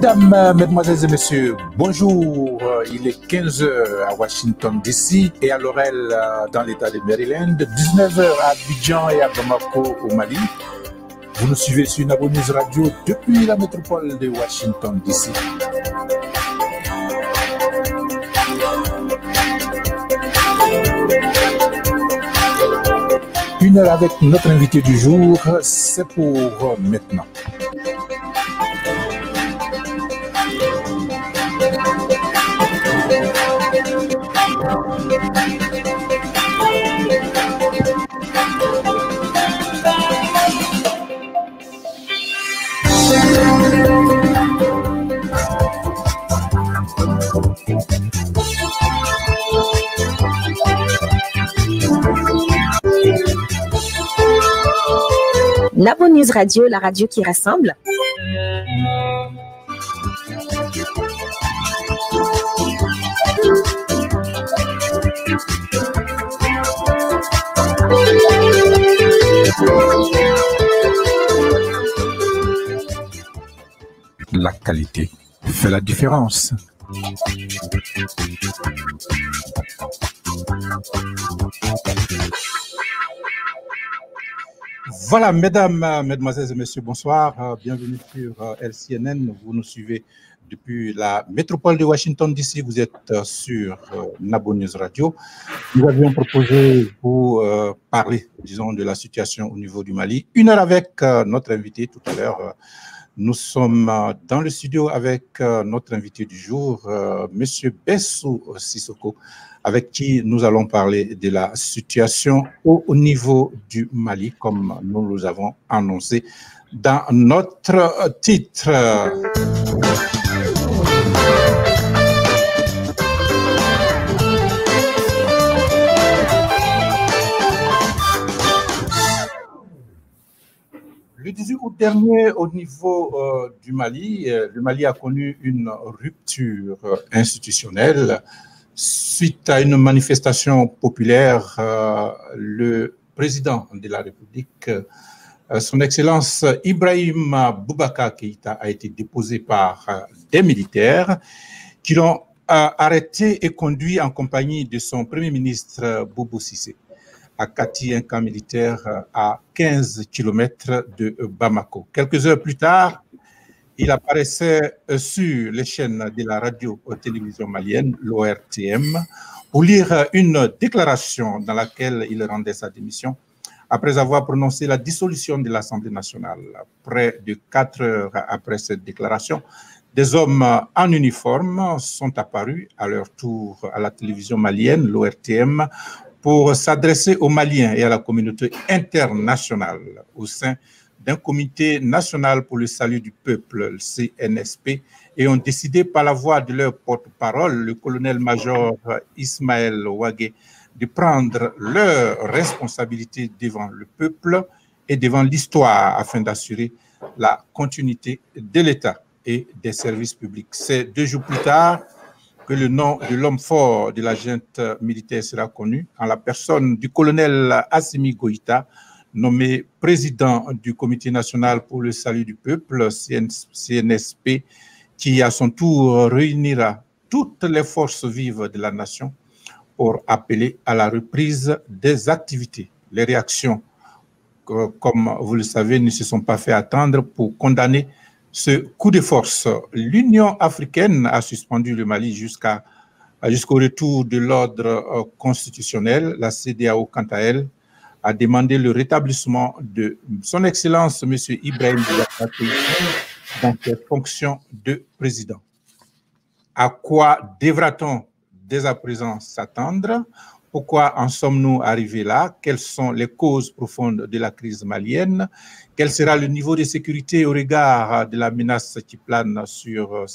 Mesdames, Mesdemoiselles et Messieurs, bonjour. Il est 15 h à Washington DC et à Laurel dans l'État de Maryland, 19 h à Abidjan et à Bamako au Mali. Vous nous suivez sur Nabo News Radio depuis la métropole de Washington DC. Une heure avec notre invité du jour, c'est pour maintenant. Nabo News Radio, la radio qui rassemble. La qualité fait la différence. Voilà, mesdames, mesdemoiselles et messieurs, bonsoir. Bienvenue sur LCNN. Vous nous suivez depuis la métropole de Washington DC. Vous êtes sur Nabo News Radio. Nous avions proposé vous parler, disons, de la situation au niveau du Mali. Une heure avec notre invité tout à l'heure. Nous sommes dans le studio avec notre invité du jour, Monsieur Bessou Sissoko, avec qui nous allons parler de la situation au niveau du Mali, comme nous nous avons annoncé dans notre titre. Le 18 août dernier, au niveau du Mali, le Mali a connu une rupture institutionnelle. Suite à une manifestation populaire, le président de la République, son Excellence Ibrahim Boubacar Keïta, a été déposé par des militaires qui l'ont arrêté et conduit en compagnie de son Premier ministre Boubou Cissé à Kati, un camp militaire à 15 km de Bamako. Quelques heures plus tard, il apparaissait sur les chaînes de la radio-télévision malienne, l'ORTM, pour lire une déclaration dans laquelle il rendait sa démission après avoir prononcé la dissolution de l'Assemblée nationale. Près de 4 heures après cette déclaration, des hommes en uniforme sont apparus à leur tour à la télévision malienne, l'ORTM, pour s'adresser aux Maliens et à la communauté internationale au sein d'un comité national pour le salut du peuple, le CNSP, et ont décidé par la voix de leur porte-parole, le colonel-major Ismaël Ouagé, de prendre leurs responsabilités devant le peuple et devant l'histoire afin d'assurer la continuité de l'État et des services publics. C'est 2 jours plus tard que le nom de l'homme fort de la junte militaire sera connu, en la personne du colonel Assimi Goïta, nommé président du Comité national pour le salut du peuple, CNSP, qui à son tour réunira toutes les forces vives de la nation pour appeler à la reprise des activités. Les réactions, comme vous le savez, ne se sont pas fait attendre pour condamner ce coup de force. L'Union africaine a suspendu le Mali jusqu'au retour de l'ordre constitutionnel. La CEDEAO, quant à elle, a demandé le rétablissement de son Excellence, M. Ibrahim Boubacar Keïta, dans ses fonctions de président. À quoi devra-t-on dès à présent s'attendre? Pourquoi en sommes-nous arrivés là? Quelles sont les causes profondes de la crise malienne? Quel sera le niveau de sécurité au regard de la menace qui plane sur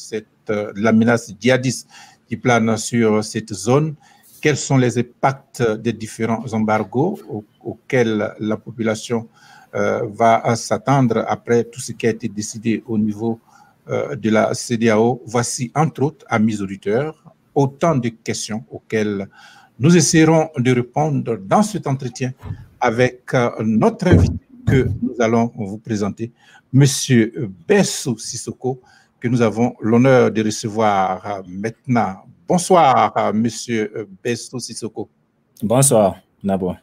la menace djihadiste qui plane sur cette zone? Quels sont les impacts des différents embargos auxquels la population va s'attendre après tout ce qui a été décidé au niveau de la CEDEAO? Voici, entre autres, amis auditeurs, autant de questions auxquelles nous essaierons de répondre dans cet entretien avec notre invité que nous allons vous présenter, Monsieur Bessou Sissoko, que nous avons l'honneur de recevoir maintenant. Bonsoir, Monsieur Bestou Sissoko. Bonsoir, Nabo.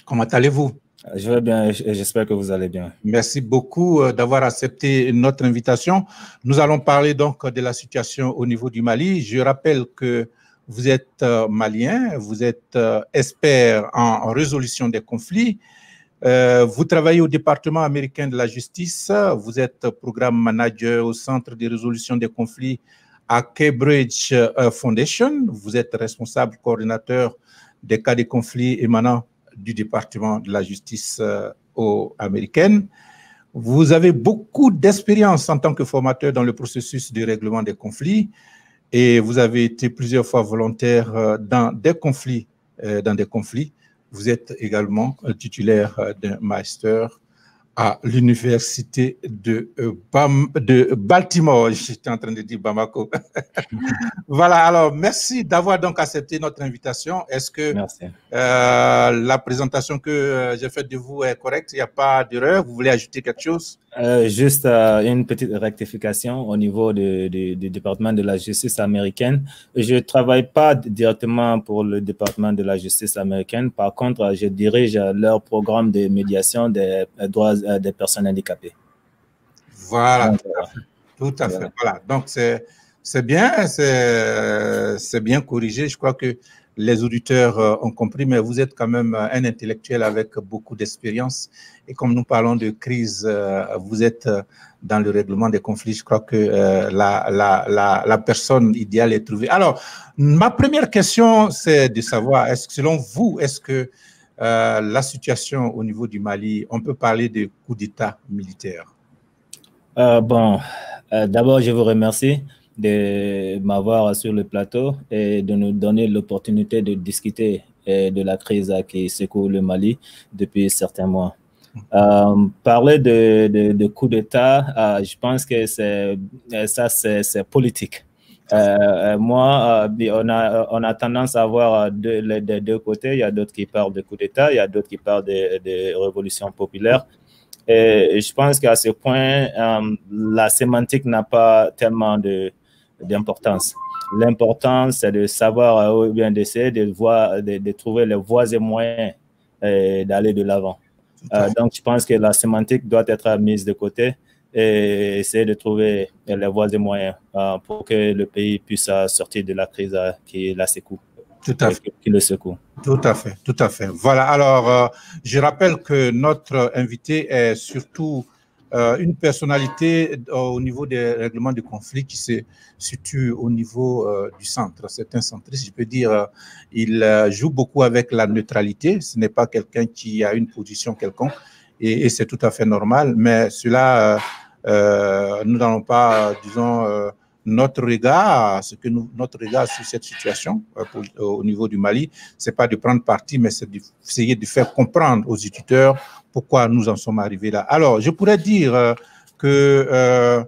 Comment allez-vous? Je vais bien et j'espère que vous allez bien. Merci beaucoup d'avoir accepté notre invitation. Nous allons parler donc de la situation au niveau du Mali. Je rappelle que vous êtes malien, vous êtes expert en résolution des conflits. Vous travaillez au département américain de la justice. Vous êtes programme manager au Centre de résolution des conflits à Cambridge Foundation. Vous êtes responsable coordinateur des cas de conflits émanant du département de la justice américaine. Vous avez beaucoup d'expérience en tant que formateur dans le processus de règlement des conflits et vous avez été plusieurs fois volontaire dans des conflits. Vous êtes également titulaire d'un master à l'université de Baltimore. J'étais en train de dire Bamako. Voilà, alors merci d'avoir donc accepté notre invitation. Est-ce que la présentation que j'ai faite de vous est correcte? Il n'y a pas d'erreur? Vous voulez ajouter quelque chose? Juste une petite rectification au niveau du département de la justice américaine. Je ne travaille pas directement pour le département de la justice américaine. Par contre, je dirige leur programme de médiation des droits des personnes handicapées. Voilà, tout à fait. Voilà. Donc, c'est bien corrigé. Je crois que les auditeurs ont compris, mais vous êtes quand même un intellectuel avec beaucoup d'expérience. Et comme nous parlons de crise, vous êtes dans le règlement des conflits. Je crois que la personne idéale est trouvée. Alors, ma première question, c'est de savoir, selon vous, est-ce que la situation au niveau du Mali, on peut parler de coup d'État militaire? D'abord, je vous remercie de m'avoir sur le plateau et de nous donner l'opportunité de discuter de la crise qui secoue le Mali depuis certains mois. Parler de coup d'État, je pense que c'est politique. On a tendance à voir des deux côtés. Il y a d'autres qui parlent de coup d'État, il y a d'autres qui parlent de révolution populaire. Et je pense qu'à ce point, la sémantique n'a pas tellement d'importance. L'important, c'est de savoir ou bien d'essayer de trouver les voies et moyens d'aller de l'avant. Donc, je pense que la sémantique doit être mise de côté et essayer de trouver les voies et moyens pour que le pays puisse sortir de la crise qui la secoue. Tout à fait. Qui le secoue. Tout à fait, tout à fait. Voilà, alors, je rappelle que notre invité est surtout une personnalité au niveau des règlements de conflits qui se situe au niveau du centre. C'est un centriste, je peux dire, il joue beaucoup avec la neutralité. Ce n'est pas quelqu'un qui a une position quelconque et c'est tout à fait normal, mais cela, nous n'allons pas, disons, notre regard sur cette situation au niveau du Mali, c'est pas de prendre parti, mais c'est d'essayer de faire comprendre aux auditeurs pourquoi nous en sommes arrivés là. Alors, je pourrais dire que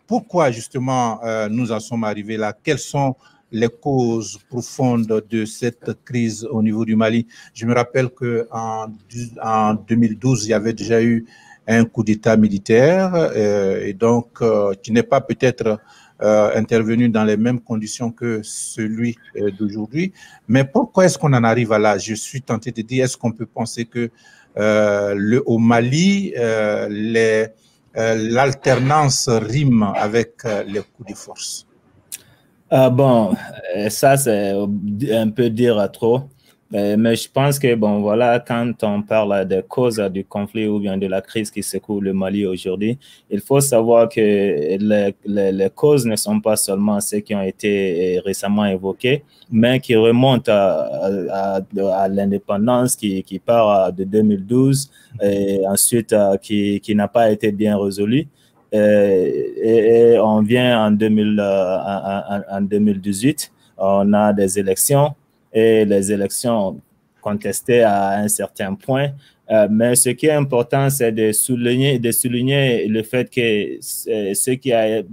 pourquoi justement nous en sommes arrivés là, quelles sont les causes profondes de cette crise au niveau du Mali. Je me rappelle qu'en 2012, il y avait déjà eu un coup d'État militaire et donc qui n'est pas peut-être intervenu dans les mêmes conditions que celui d'aujourd'hui. Mais pourquoi est-ce qu'on en arrive à là? Je suis tenté de dire, est-ce qu'on peut penser que au Mali, l'alternance rime avec les coups de force? Ça, c'est un peu dire trop. Mais je pense que, quand on parle des causes du conflit ou bien de la crise qui secoue le Mali aujourd'hui, il faut savoir que les causes ne sont pas seulement celles qui ont été récemment évoquées, mais qui remontent à l'indépendance qui part de 2012 et ensuite qui n'a pas été bien résolue. Et on vient en 2018, on a des élections. Et les élections contestées à un certain point. Mais ce qui est important, c'est de souligner le fait que ce qui a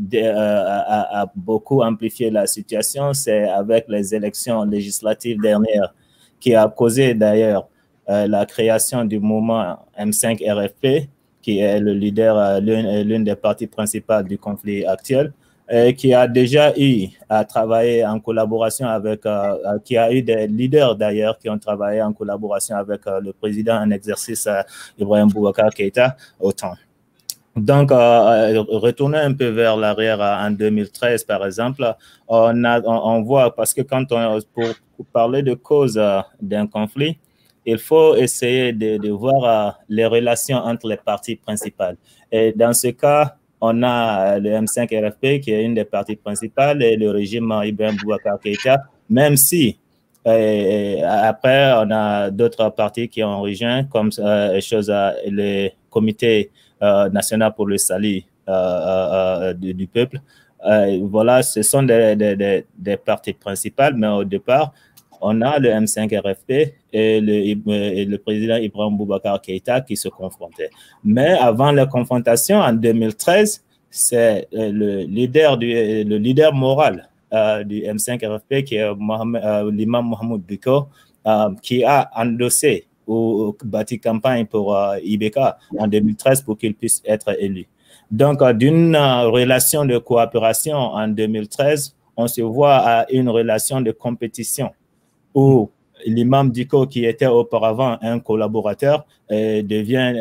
beaucoup amplifié la situation, c'est avec les élections législatives dernières, qui a causé d'ailleurs la création du mouvement M5 RFP qui est le leader, l'une des parties principales du conflit actuel, qui a déjà eu à travailler en collaboration avec, qui a eu des leaders d'ailleurs qui ont travaillé en collaboration avec le président en exercice Ibrahim Boubacar Keïta au temps. Donc, retourner un peu vers l'arrière en 2013, par exemple, on voit, parce que pour parler de cause d'un conflit, il faut essayer de voir les relations entre les parties principales. Et dans ce cas, on a le M5-RFP qui est une des parties principales et le régime Ibrahim Boubacar Keïta, même si après, on a d'autres partis qui ont rejoint, comme le comité national pour le salut du peuple. Voilà, ce sont des parties principales, mais au départ, on a le M5-RFP et le président Ibrahim Boubacar Keïta qui se confrontaient. Mais avant la confrontation, en 2013, c'est le leader moral du M5-RFP, qui est l'imam Mohamed Diko, qui a endossé ou bâti campagne pour Ibeka en 2013 pour qu'il puisse être élu. Donc, d'une relation de coopération en 2013, on se voit à une relation de compétition où l'imam Diko, qui était auparavant un collaborateur, rejoint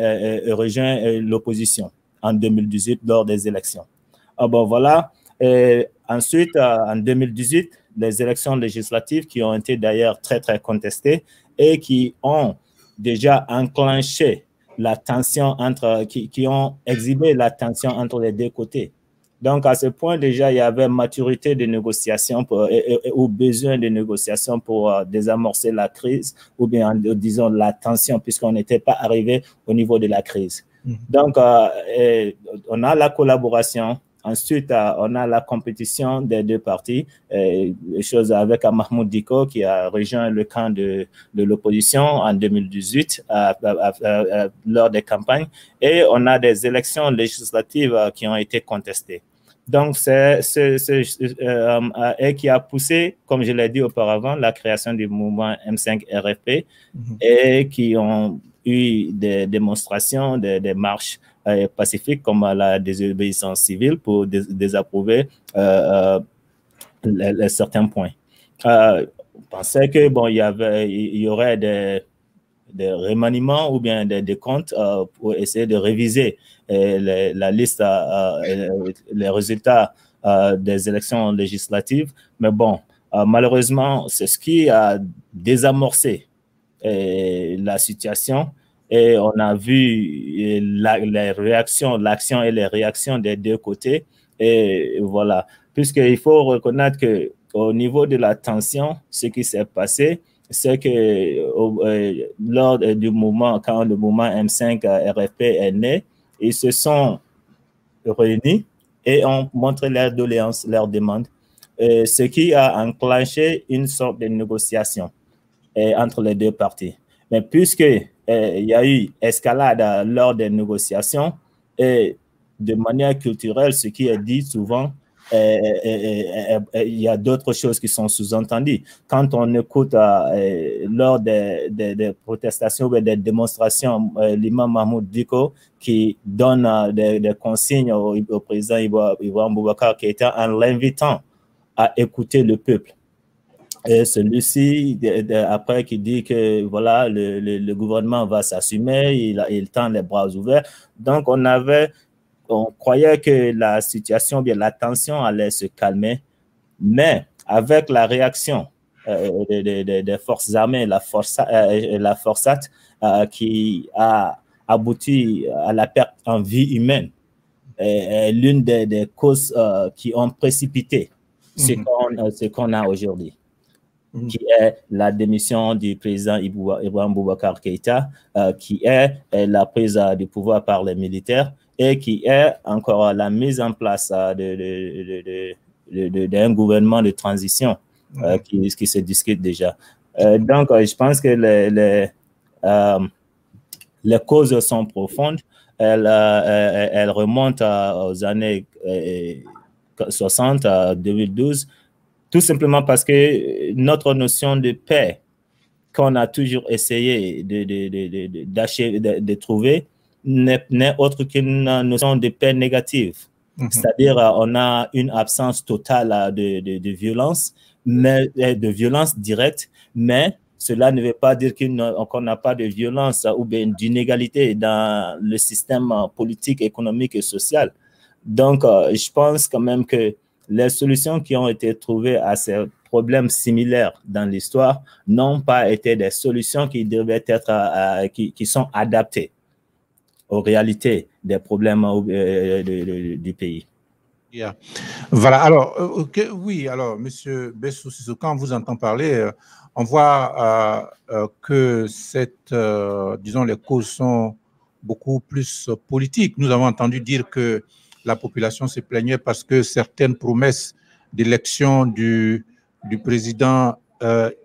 l'opposition en 2018 lors des élections. Bon, voilà. Ensuite, en 2018, les élections législatives qui ont été d'ailleurs très, très contestées et qui ont déjà enclenché la tension qui ont exhibé la tension entre les deux côtés. Donc, à ce point, déjà, il y avait maturité de négociation ou besoin de négociation pour désamorcer la crise ou bien, disons, la tension, puisqu'on n'était pas arrivé au niveau de la crise. Donc, on a la collaboration. Ensuite, on a la compétition des deux parties, choses avec Mahmoud Diko qui a rejoint le camp de l'opposition en 2018 lors des campagnes. Et on a des élections législatives qui ont été contestées. Donc, et qui a poussé, comme je l'ai dit auparavant, la création du mouvement M5-RFP et qui ont eu des démonstrations, des marches pacifiques comme la désobéissance civile pour désapprouver certains points. On pensait que bon, il y aurait des remaniements ou bien des comptes pour essayer de réviser la liste, les résultats des élections législatives. Mais bon, malheureusement, c'est ce qui a désamorcé la situation. Et on a vu les réactions, l'action et les réactions des deux côtés. Et voilà, puisqu'il faut reconnaître qu'au niveau de la tension, ce qui s'est passé, c'est que lors du mouvement, quand le mouvement M5-RFP est né, ils se sont réunis et ont montré leurs doléances, leurs demandes, ce qui a enclenché une sorte de négociation entre les deux parties. Mais puisque il y a eu escalade lors des négociations et de manière culturelle, ce qui est dit souvent, il y a d'autres choses qui sont sous-entendues. Quand on écoute lors des protestations ou des démonstrations, l'imam Mahmoud Diko qui donne des consignes au président Ibrahim Boubacar Keïta en l'invitant à écouter le peuple. Et celui-ci, après, qui dit que voilà, le gouvernement va s'assumer, il tend les bras ouverts. Donc, on croyait que la situation, bien la tension allait se calmer, mais avec la réaction des forces armées, la Forçat qui a abouti à la perte en vie humaine, est l'une des causes qui ont précipité ce qu'on a aujourd'hui. Qui est la démission du président Ibrahim Boubacar Keïta, qui est la prise du pouvoir par les militaires et qui est encore la mise en place d'un gouvernement de transition qui se discute déjà. Donc, je pense que les causes sont profondes. Elles remontent aux années 60, 2012, tout simplement parce que notre notion de paix qu'on a toujours essayé de trouver n'est autre qu'une notion de paix négative. C'est-à-dire, on a une absence totale de violence, mais de violence directe, mais cela ne veut pas dire qu'on n'a pas de violence ou bien d'inégalité dans le système politique, économique et social. Donc, je pense quand même que les solutions qui ont été trouvées à ces problèmes similaires dans l'histoire n'ont pas été des solutions qui devaient être, qui sont adaptées aux réalités des problèmes du pays. Yeah. Voilà, alors, oui, alors, M. Bessou, quand on vous entend parler, on voit que disons, les causes sont beaucoup plus politiques. Nous avons entendu dire que la population se plaignait parce que certaines promesses d'élection du président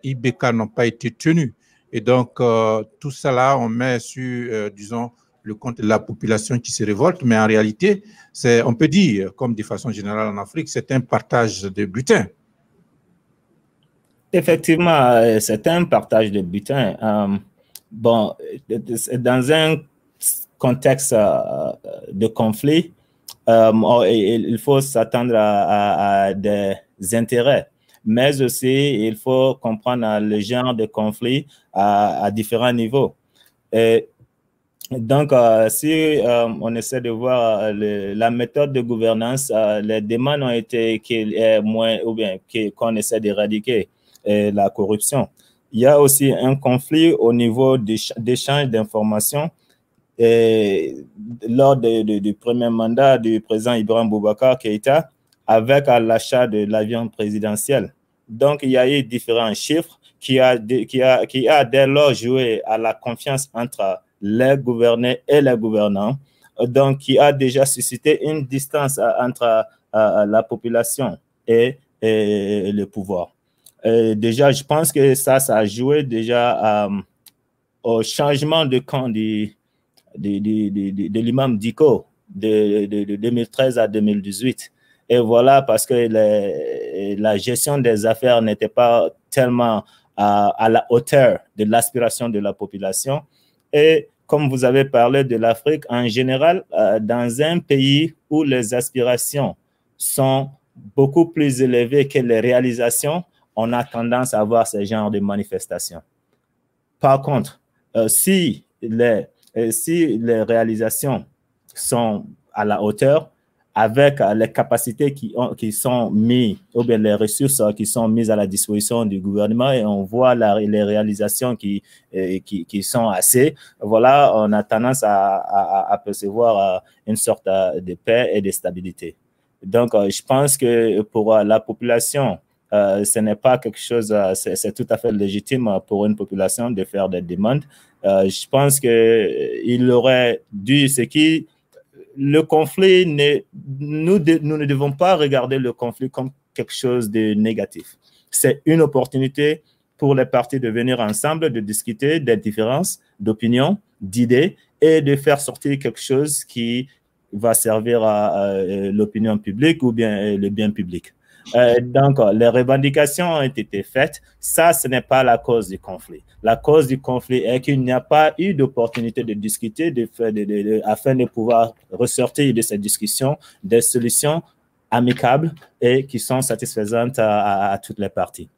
Ibeka n'ont pas été tenues. Et donc, tout ça là, on met sur, disons, le compte de la population qui se révolte, mais en réalité, on peut dire, comme de façon générale en Afrique, c'est un partage de butin. Effectivement, c'est un partage de butin. Bon, dans un contexte de conflit, il faut s'attendre à des intérêts, mais aussi il faut comprendre le genre de conflit à différents niveaux. Et donc, si on essaie de voir la méthode de gouvernance, les demandes ont été qu'on essaie d'éradiquer la corruption. Il y a aussi un conflit au niveau d'échange d'informations. Lors du premier mandat du président Ibrahim Boubacar Keïta, avec l'achat de l'avion présidentiel. Donc, il y a eu différents chiffres qui a dès lors joué à la confiance entre les gouvernés et les gouvernants, donc qui a déjà suscité une distance entre la population et le pouvoir. Déjà, je pense que ça a joué déjà au changement de camp de l'imam Diko de 2013 à 2018. Et voilà, parce que la gestion des affaires n'était pas tellement à la hauteur de l'aspiration de la population. Et comme vous avez parlé de l'Afrique, en général, dans un pays où les aspirations sont beaucoup plus élevées que les réalisations, on a tendance à avoir ce genre de manifestations. Par contre, si les réalisations sont à la hauteur, avec les capacités qui sont mises, ou bien les ressources qui sont mises à la disposition du gouvernement, et on voit les réalisations qui sont assez, voilà, on a tendance à percevoir une sorte de paix et de stabilité. Donc, je pense que pour la population, ce n'est pas quelque chose, c'est tout à fait légitime pour une population de faire des demandes. Je pense qu'il aurait dû, le conflit, nous ne devons pas regarder le conflit comme quelque chose de négatif. C'est une opportunité pour les partis de venir ensemble, de discuter des différences d'opinion, d'idées et de faire sortir quelque chose qui va servir à l'opinion publique ou bien le bien public. Donc, les revendications ont été faites. Ça, ce n'est pas la cause du conflit. La cause du conflit est qu'il n'y a pas eu d'opportunité de discuter afin de pouvoir ressortir de cette discussion des solutions amicables et qui sont satisfaisantes à toutes les parties.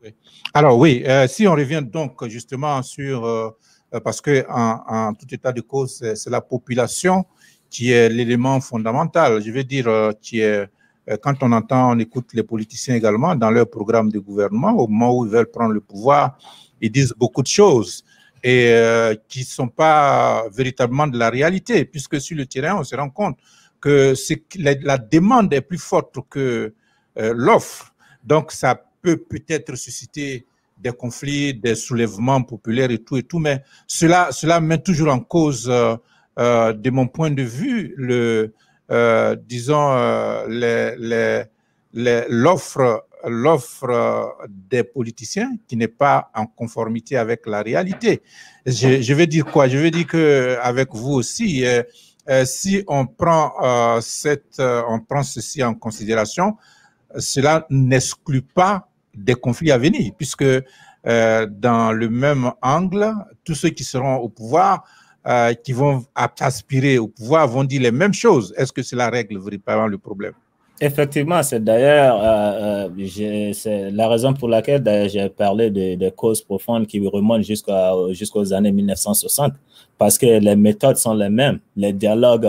Oui. Alors oui, si on revient donc justement sur, parce que en tout état de cause, c'est la population qui est l'élément fondamental, je veux dire, qui est quand on écoute les politiciens également dans leur programme de gouvernement, au moment où ils veulent prendre le pouvoir, ils disent beaucoup de choses et qui ne sont pas véritablement de la réalité, puisque sur le terrain, on se rend compte que la demande est plus forte que l'offre. Donc, ça peut peut-être susciter des conflits, des soulèvements populaires et tout, mais cela met toujours en cause, de mon point de vue, disons, l'offre des politiciens qui n'est pas en conformité avec la réalité. Je veux dire quoi? Je veux dire qu'avec vous aussi, si on prend ceci en considération, cela n'exclut pas des conflits à venir, puisque dans le même angle, tous ceux qui seront au pouvoir qui vont aspirer au pouvoir vont dire les mêmes choses. Est-ce que cela règle véritablement le problème? Effectivement, c'est d'ailleurs c'est la raison pour laquelle j'ai parlé de causes profondes qui remontent jusqu'aux années 1960, parce que les méthodes sont les mêmes, les dialogues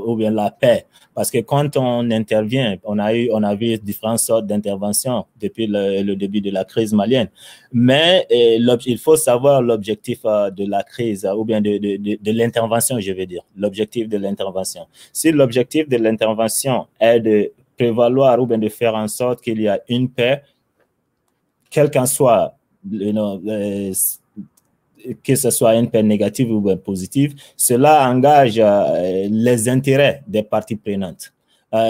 ou bien la paix. Parce que quand on intervient, on a vu différentes sortes d'interventions depuis le début de la crise malienne. Mais il faut savoir l'objectif de la crise ou bien de l'intervention, je veux dire, l'objectif de l'intervention. Si l'objectif de l'intervention est de prévaloir ou bien de faire en sorte qu'il y a une paix, quel qu'en soit, que ce soit une paix négative ou bien positive, cela engage les intérêts des parties prenantes.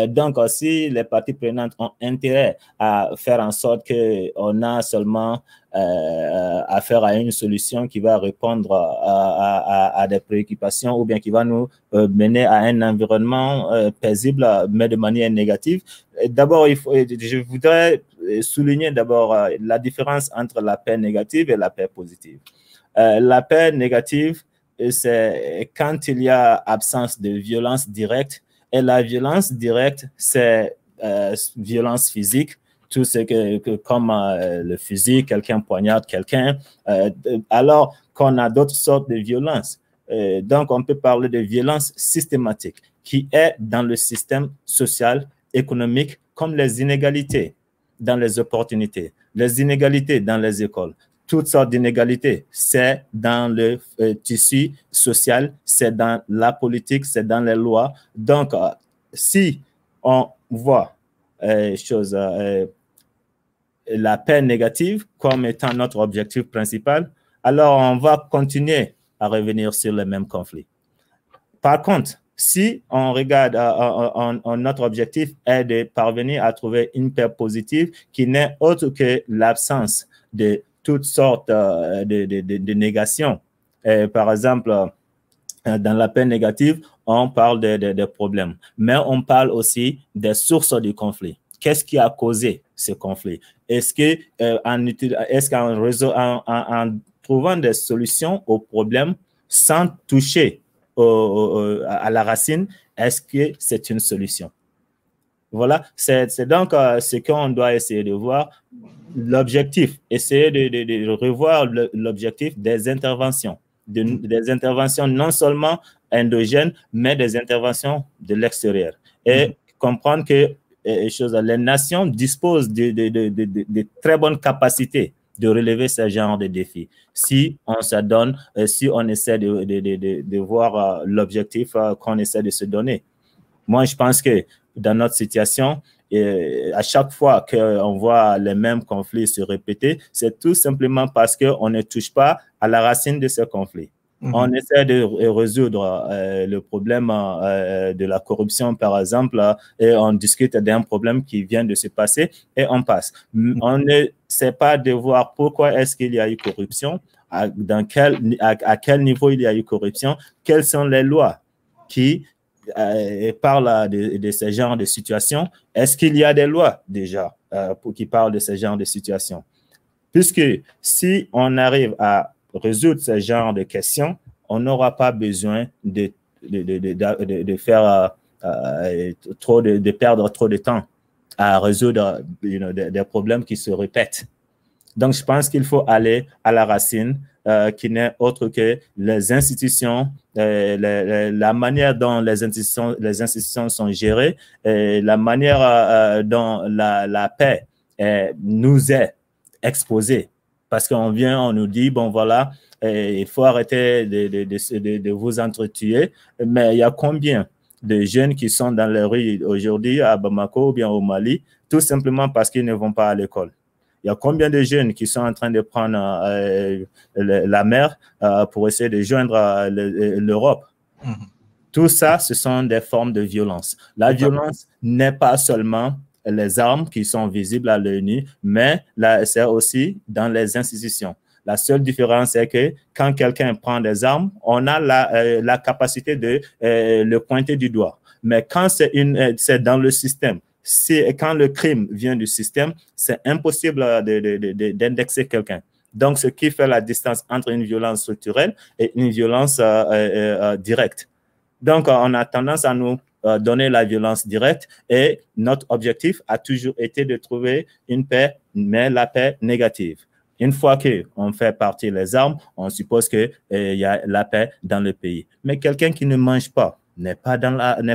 Donc, si les parties prenantes ont intérêt à faire en sorte qu'on a seulement affaire à une solution qui va répondre à des préoccupations ou bien qui va nous mener à un environnement paisible, mais de manière négative. D'abord, je voudrais souligner d'abord la différence entre la paix négative et la paix positive. La paix négative, c'est quand il y a absence de violence directe. Et la violence directe, c'est violence physique, tout ce comme le fusil, quelqu'un poignarde quelqu'un, alors qu'on a d'autres sortes de violences. Donc, on peut parler de violence systématique qui est dans le système social, économique, comme les inégalités dans les opportunités, les inégalités dans les écoles. Toutes sortes d'inégalités, c'est dans le tissu social, c'est dans la politique, c'est dans les lois. Donc, si on voit la paix négative comme étant notre objectif principal, alors on va continuer à revenir sur le même conflit. Par contre, si on regarde, notre objectif est de parvenir à trouver une paix positive qui n'est autre que l'absence de toutes sortes de négations. Par exemple, dans la paix négative, on parle de problèmes, mais on parle aussi des sources du conflit. Qu'est-ce qui a causé ce conflit? Est-ce qu'en trouvant des solutions aux problèmes sans toucher à la racine, est-ce que c'est une solution? Voilà, c'est donc ce qu'on doit essayer de voir. L'objectif, essayer de revoir l'objectif des interventions, des interventions non seulement endogènes, mais des interventions de l'extérieur. Et comprendre que les nations disposent de très bonnes capacités de relever ce genre de défis. Si on se donne, si on essaie de voir l'objectif qu'on essaie de se donner. Moi, je pense que dans notre situation, à chaque fois qu'on voit les mêmes conflits se répéter, c'est tout simplement parce qu'on ne touche pas à la racine de ce conflit. On essaie de résoudre le problème de la corruption, par exemple, et on discute d'un problème qui vient de se passer et on passe. On ne sait pas de voir pourquoi est-ce qu'il y a eu corruption, à quel niveau il y a eu corruption, quelles sont les lois qui parle de ce genre de situation. Est-ce qu'il y a des lois déjà qui parlent de ce genre de situation? Puisque si on arrive à résoudre ce genre de questions, on n'aura pas besoin de faire de perdre trop de temps à résoudre des problèmes qui se répètent. Donc, je pense qu'il faut aller à la racine, qui n'est autre que les institutions, la manière dont les institutions sont gérées, la manière dont la paix nous est exposée. Parce qu'on vient, on nous dit, bon voilà, il faut arrêter de vous entretuer, mais il y a combien de jeunes qui sont dans les rues aujourd'hui à Bamako ou bien au Mali, tout simplement parce qu'ils ne vont pas à l'école? Il y a combien de jeunes qui sont en train de prendre la mer pour essayer de joindre l'Europe? Tout ça, ce sont des formes de violence. La violence n'est pas seulement les armes qui sont visibles à l'œil nu, mais c'est aussi dans les institutions. La seule différence, c'est que quand quelqu'un prend des armes, on a la capacité de le pointer du doigt. Mais quand c'est dans le système, quand le crime vient du système, c'est impossible d'indexer quelqu'un. Donc, ce qui fait la distance entre une violence structurelle et une violence directe. Donc, on a tendance à nous donner la violence directe et notre objectif a toujours été de trouver une paix, mais la paix négative. Une fois qu'on fait partir les armes, on suppose qu'il y a la paix dans le pays. Mais quelqu'un qui ne mange pas n'est pas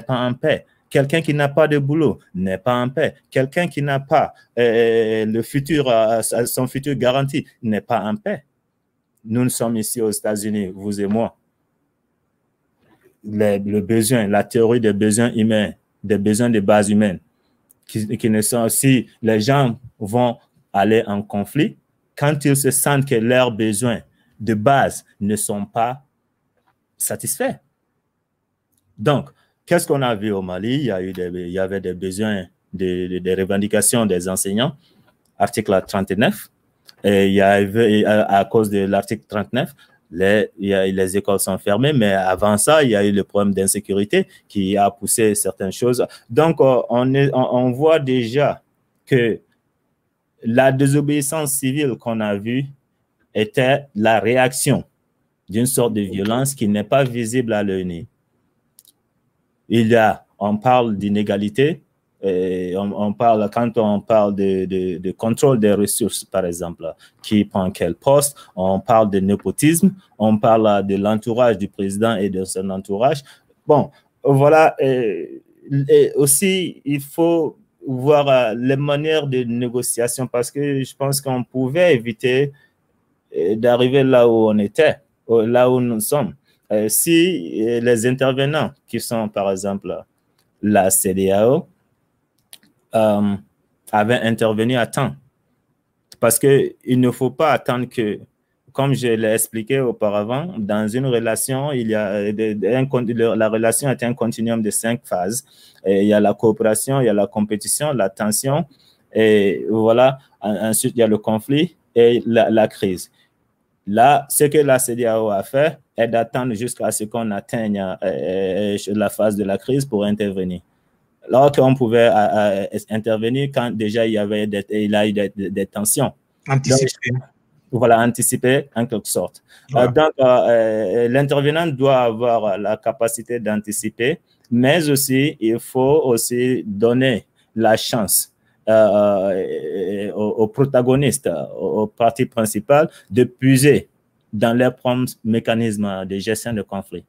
en paix. Quelqu'un qui n'a pas de boulot n'est pas en paix. Quelqu'un qui n'a pas son futur garanti n'est pas en paix. Nous sommes ici aux États-Unis, vous et moi. Le besoin, la théorie des besoins humains, des besoins de base humaine, qui ne sont, si les gens vont aller en conflit, quand ils se sentent que leurs besoins de base ne sont pas satisfaits. Donc, qu'est-ce qu'on a vu au Mali? Il y avait des besoins, des revendications des enseignants, article 39, et il y avait, à cause de l'article 39, les écoles sont fermées, mais avant ça, il y a eu le problème d'insécurité qui a poussé certaines choses. Donc, on voit déjà que la désobéissance civile qu'on a vue était la réaction d'une sorte de violence qui n'est pas visible à l'œil nu. On parle d'inégalité, quand on parle de contrôle des ressources, par exemple, qui prend quel poste, on parle de népotisme, on parle de l'entourage du président et de son entourage. Bon, voilà, et aussi, il faut voir les manières de négociation parce que je pense qu'on pouvait éviter d'arriver là où on était, là où nous sommes. Si les intervenants qui sont, par exemple, la CEDEAO, avaient intervenu à temps. Parce qu'il ne faut pas attendre que, comme je l'ai expliqué auparavant, dans une relation, la relation est un continuum de 5 phases. Et il y a la coopération, il y a la compétition, la tension, et voilà. Ensuite, il y a le conflit et la crise. Là, ce que la CEDEAO a fait est d'attendre jusqu'à ce qu'on atteigne la phase de la crise pour intervenir. Alors qu'on pouvait intervenir quand déjà il y a eu des tensions. Anticiper. Donc, voilà, anticiper en quelque sorte. Voilà. Donc, l'intervenant doit avoir la capacité d'anticiper, mais aussi, il faut aussi donner la chance aux protagonistes, aux parties principales, de puiser dans leurs propres mécanismes de gestion de conflit.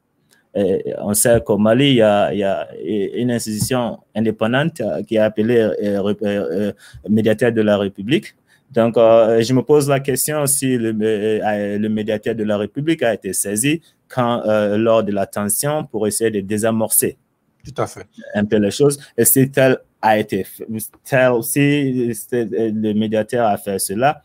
On sait qu'au Mali, il y a une institution indépendante qui est appelée médiateur de la République. Donc, je me pose la question si le médiateur de la République a été saisi lors de la tension pour essayer de désamorcer tout à fait un peu les choses. Et si tel a été fait, si le médiateur a fait cela,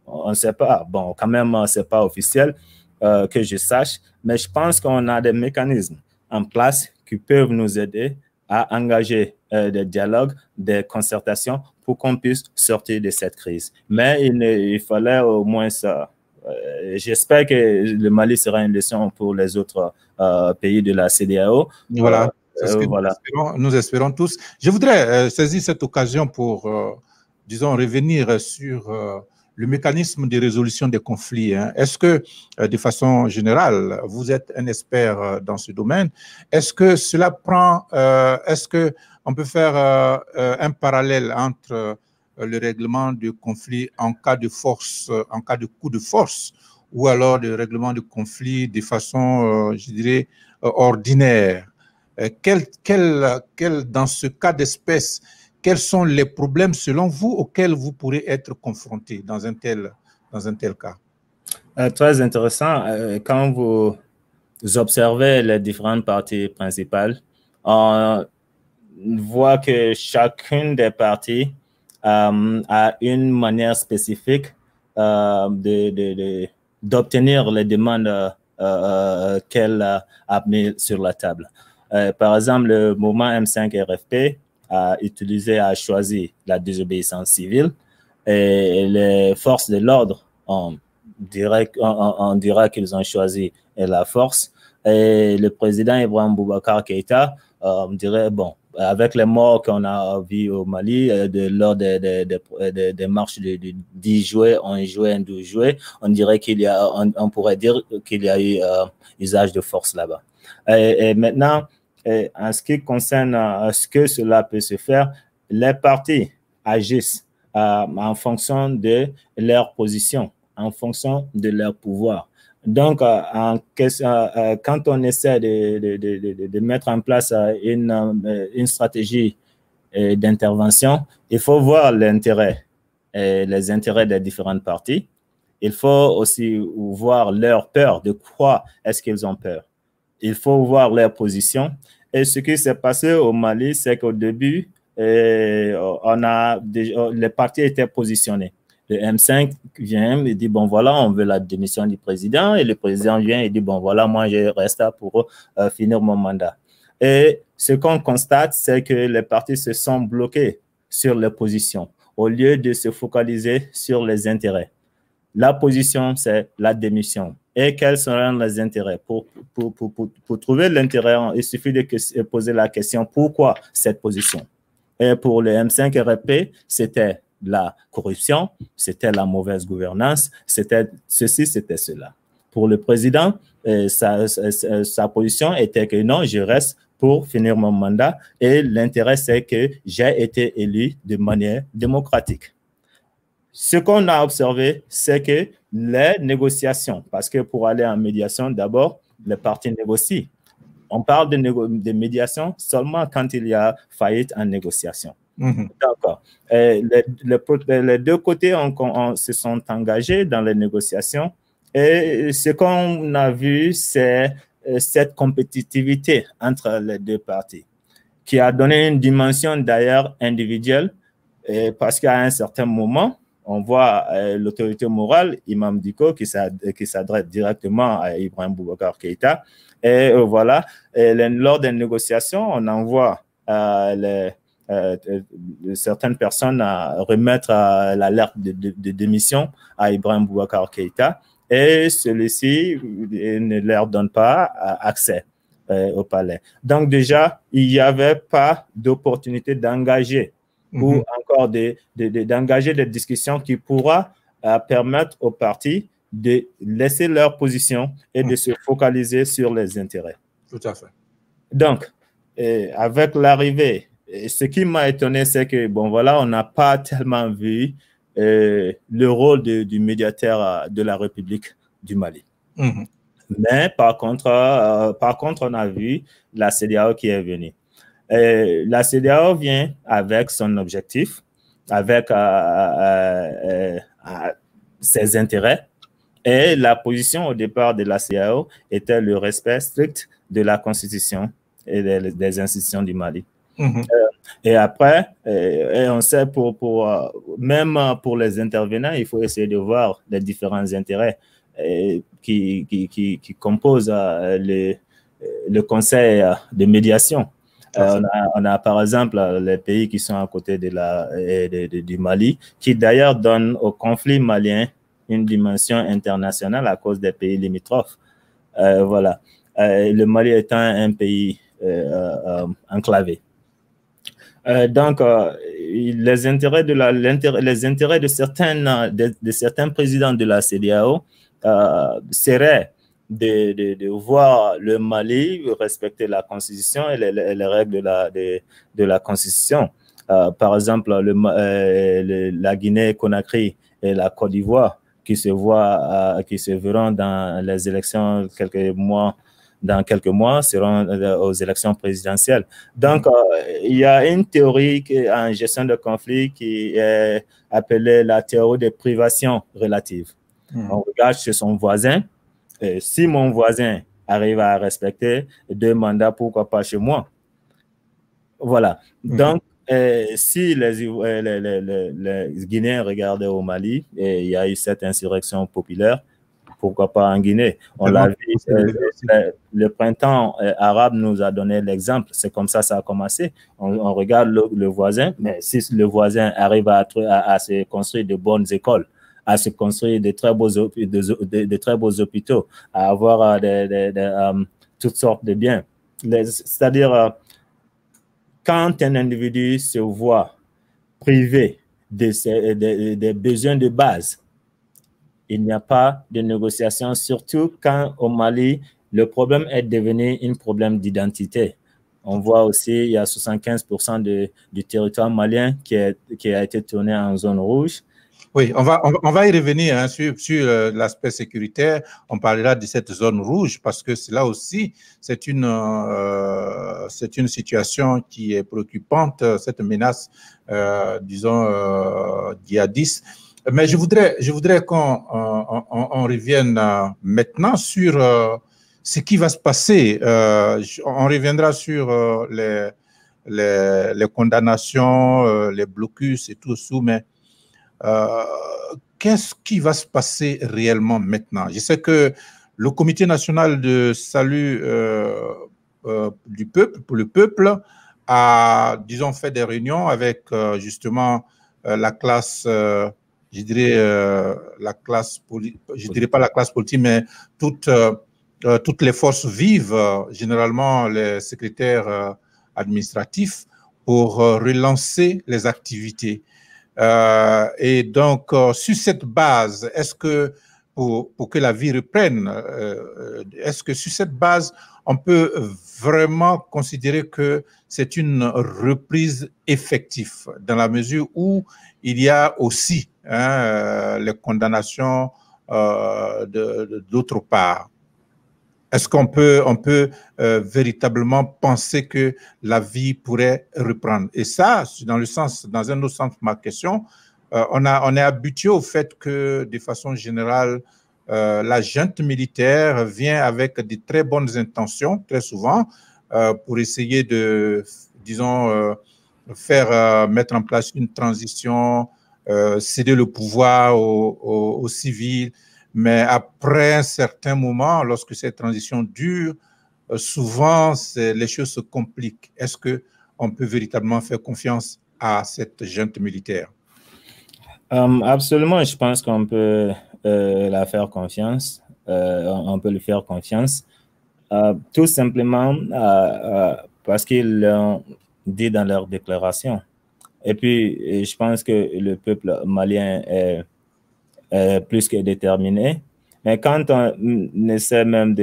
on ne sait pas. Bon, quand même, ce n'est pas officiel que je sache, mais je pense qu'on a des mécanismes en place qui peuvent nous aider à engager des dialogues, des concertations pour qu'on puisse sortir de cette crise. Mais il fallait au moins ça. J'espère que le Mali sera une leçon pour les autres pays de la CEDEAO. Voilà. C'est ce que nous espérons tous. Je voudrais saisir cette occasion pour, disons, revenir sur le mécanisme de résolution des conflits. Est-ce que, de façon générale, vous êtes un expert dans ce domaine? Est-ce que cela prend, est-ce qu'on peut faire un parallèle entre le règlement de conflit en cas de force, en cas de coup de force, ou alors le règlement de conflit de façon, je dirais, ordinaire? Dans ce cas d'espèce, quels sont les problèmes selon vous auxquels vous pourrez être confrontés dans un tel cas? Très intéressant. Quand vous observez les différentes parties principales, on voit que chacune des parties a une manière spécifique d'obtenir les demandes qu'elle a mises sur la table. Par exemple, le mouvement M5 RFP a choisi la désobéissance civile et les forces de l'ordre, on dira qu'ils ont choisi la force. Et le président Ibrahim Boubacar Keïta, on dirait, bon, avec les morts qu'on a vus au Mali lors des marches du 10 juillet, 11 juillet, 12 juillet, on dirait on pourrait dire qu'il y a eu usage de force là-bas. Et maintenant, en ce qui concerne ce que cela peut se faire, les partis agissent en fonction de leur position, en fonction de leur pouvoir. Donc, quand on essaie de mettre en place une stratégie d'intervention, il faut voir les intérêts des différentes parties. Il faut aussi voir leur peur, de quoi est-ce qu'ils ont peur. Il faut voir leur position. Et ce qui s'est passé au Mali, c'est qu'au début, les partis étaient positionnés. Le M5 vient et dit, bon, voilà, on veut la démission du président. Et le président vient et dit, bon, voilà, moi, je reste là pour finir mon mandat. Et ce qu'on constate, c'est que les partis se sont bloqués sur les positions au lieu de se focaliser sur les intérêts. La position, c'est la démission. Et quels seront les intérêts? Pour trouver l'intérêt, il suffit de poser la question, pourquoi cette position? Et pour le M5 RP, c'était la corruption, c'était la mauvaise gouvernance, c'était ceci, c'était cela. Pour le président, sa position était que non, je reste pour finir mon mandat et l'intérêt, c'est que j'ai été élu de manière démocratique. Ce qu'on a observé, c'est que les négociations, parce que pour aller en médiation, d'abord, les partis négocient. On parle de médiation seulement quand il y a faillite en négociation. D'accord. Les deux côtés se sont engagés dans les négociations et ce qu'on a vu, c'est cette compétitivité entre les deux parties qui a donné une dimension d'ailleurs individuelle parce qu'à un certain moment, on voit l'autorité morale, Imam Dicko, qui s'adresse directement à Ibrahim Boubacar Keïta. Et voilà, lors des négociations, on envoie certaines personnes à remettre l'alerte de démission à Ibrahim Boubacar Keïta et celui-ci ne leur donne pas accès au palais. Donc déjà, il n'y avait pas d'opportunité d'engager ou encore d'engager des discussions qui pourra permettre aux partis de laisser leur position et de se focaliser sur les intérêts. Tout à fait. Donc, avec l'arrivée, ce qui m'a étonné, c'est que, bon, voilà, on n'a pas tellement vu le rôle du médiateur de la République du Mali. Mais par contre, on a vu la CEDEAO qui est venue. La CEDEAO vient avec son objectif, avec ses intérêts. Et la position au départ de la CEDEAO était le respect strict de la Constitution et des institutions du Mali. Et après, on sait même pour les intervenants, il faut essayer de voir les différents intérêts qui composent le conseil de médiation. On a par exemple les pays qui sont à côté du Mali, qui d'ailleurs donnent au conflit malien une dimension internationale à cause des pays limitrophes. Voilà. Le Mali étant un pays enclavé. Donc, les intérêts de certains présidents de la CEDEAO seraient de voir le Mali respecter la Constitution et les règles de la Constitution. Par exemple, la Guinée-Conakry et la Côte d'Ivoire qui se verront dans les élections dans quelques mois seront aux élections présidentielles. Donc, il y a une théorie en gestion de conflit qui est appelée la théorie de privation relative. On regarde chez son voisin. Et si mon voisin arrive à respecter 2 mandats, pourquoi pas chez moi? Voilà. Donc, si les Guinéens regardaient au Mali, et il y a eu cette insurrection populaire, pourquoi pas en Guinée? On l'a vu, le printemps arabe nous a donné l'exemple. C'est comme ça a commencé. On regarde le voisin, mais si le voisin arrive à se construire de bonnes écoles, à se construire de très beaux hôpitaux, à avoir toutes sortes de biens. C'est-à-dire, quand un individu se voit privé des besoins de base, il n'y a pas de négociation, surtout quand au Mali, le problème est devenu un problème d'identité. On voit aussi, il y a 75% du territoire malien qui a été tourné en zone rouge. Oui, on va y revenir hein, sur l'aspect sécuritaire. On parlera de cette zone rouge parce que là aussi, c'est une situation qui est préoccupante, cette menace, disons, djihadiste. Mais je voudrais qu'on revienne maintenant sur ce qui va se passer. On reviendra sur les condamnations, les blocus et tout ça, mais qu'est-ce qui va se passer réellement maintenant? Je sais que le Comité national de salut du peuple, pour le peuple, a, disons, fait des réunions avec justement la classe, je dirais la classe, je dirais pas la classe politique, mais toutes les forces vives, généralement les secrétaires administratifs, pour relancer les activités. Et donc, sur cette base, est-ce que pour que la vie reprenne, est-ce que sur cette base, on peut vraiment considérer que c'est une reprise effective dans la mesure où il y a aussi les condamnations d'autre part? Est-ce qu'on peut véritablement penser que la vie pourrait reprendre? Et ça, dans un autre sens, ma question, on est habitué au fait que, de façon générale, la junte militaire vient avec de très bonnes intentions, très souvent, pour essayer de, disons, mettre en place une transition, céder le pouvoir aux civils. Mais après un certain moment, lorsque cette transition dure, souvent, les choses se compliquent. Est-ce qu'on peut véritablement faire confiance à cette junte militaire? Absolument, je pense qu'on peut la faire confiance. On peut lui faire confiance. Tout simplement parce qu'ils l'ont dit dans leur déclaration. Et puis, je pense que le peuple malien est plus que déterminé. Mais quand on essaie même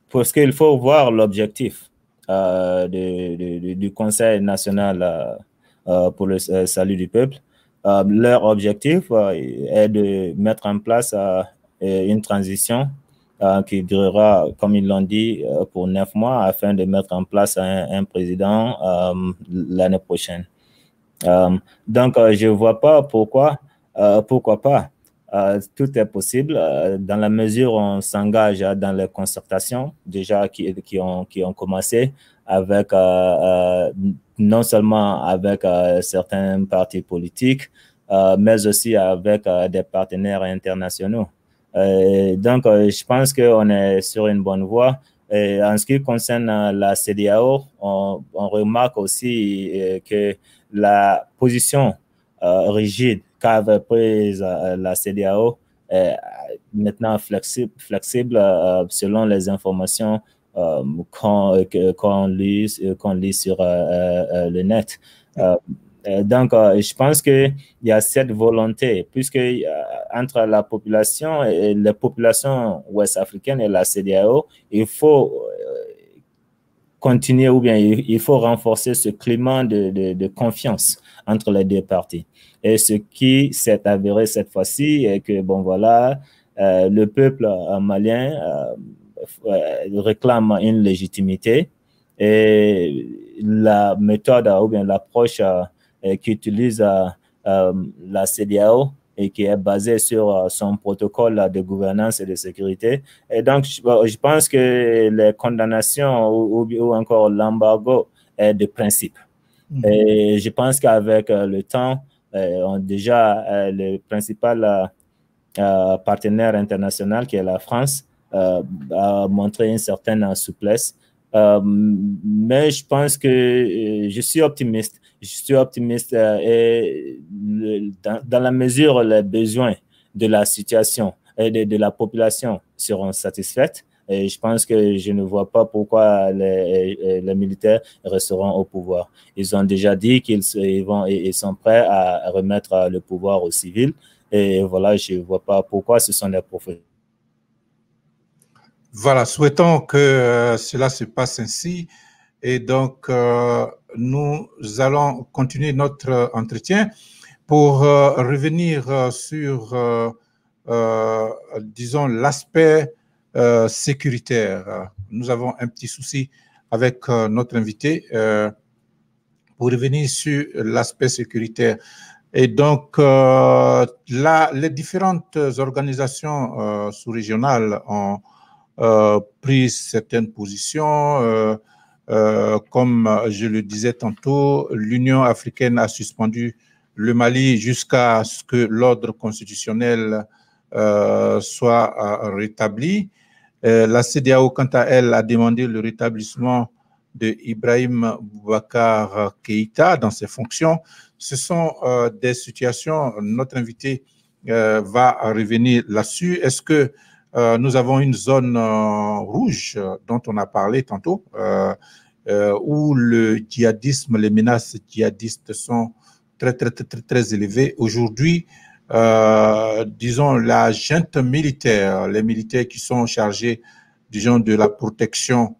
parce qu'il faut voir l'objectif du Conseil national pour le salut du peuple. Leur objectif est de mettre en place une transition qui durera, comme ils l'ont dit, pour 9 mois afin de mettre en place un président l'année prochaine. Donc, je ne vois pas pourquoi pas. Tout est possible dans la mesure où on s'engage dans les concertations déjà qui ont commencé avec non seulement avec certains partis politiques, mais aussi avec des partenaires internationaux. Donc, je pense qu'on est sur une bonne voie. Et en ce qui concerne la CEDEAO, on remarque aussi que la position rigide qu'avait prise la CEDEAO est maintenant flexible selon les informations qu'on lit sur le net. Donc, je pense qu'il y a cette volonté, puisque entre la population et les populations ouest-africaines et la CEDEAO, il faut continuer ou bien il faut renforcer ce climat de confiance entre les deux parties. Et ce qui s'est avéré cette fois-ci est que, bon, voilà, le peuple malien réclame une légitimité et la méthode ou bien l'approche qu'utilise la CEDEAO et qui est basée sur son protocole de gouvernance et de sécurité. Et donc, je pense que les condamnations ou encore l'embargo est de principe. Et je pense qu'avec le temps, déjà le principal partenaire international, qui est la France, a montré une certaine souplesse. Mais je pense que je suis optimiste. Je suis optimiste et dans la mesure où les besoins de la situation et de la population seront satisfaits, Et je pense que je ne vois pas pourquoi les militaires resteront au pouvoir. Ils ont déjà dit qu'ils sont prêts à remettre le pouvoir aux civils. Et voilà, je ne vois pas pourquoi ce sont les professionnels. Voilà, souhaitons que cela se passe ainsi. Et donc, nous allons continuer notre entretien pour revenir sur, disons, l'aspect sécuritaire. Nous avons un petit souci avec notre invité pour revenir sur l'aspect sécuritaire. Et donc, là, les différentes organisations sous-régionales ont pris certaines positions. Comme je le disais tantôt, l'Union africaine a suspendu le Mali jusqu'à ce que l'ordre constitutionnel soit rétabli. La CEDEAO, quant à elle, a demandé le rétablissement de Ibrahim Boubacar Keïta dans ses fonctions. Ce sont des situations, notre invité va revenir là-dessus. Est-ce que nous avons une zone rouge dont on a parlé tantôt, où le djihadisme, les menaces djihadistes sont très élevées. Aujourd'hui, disons, la junte militaire, les militaires qui sont chargés, disons, de la protection,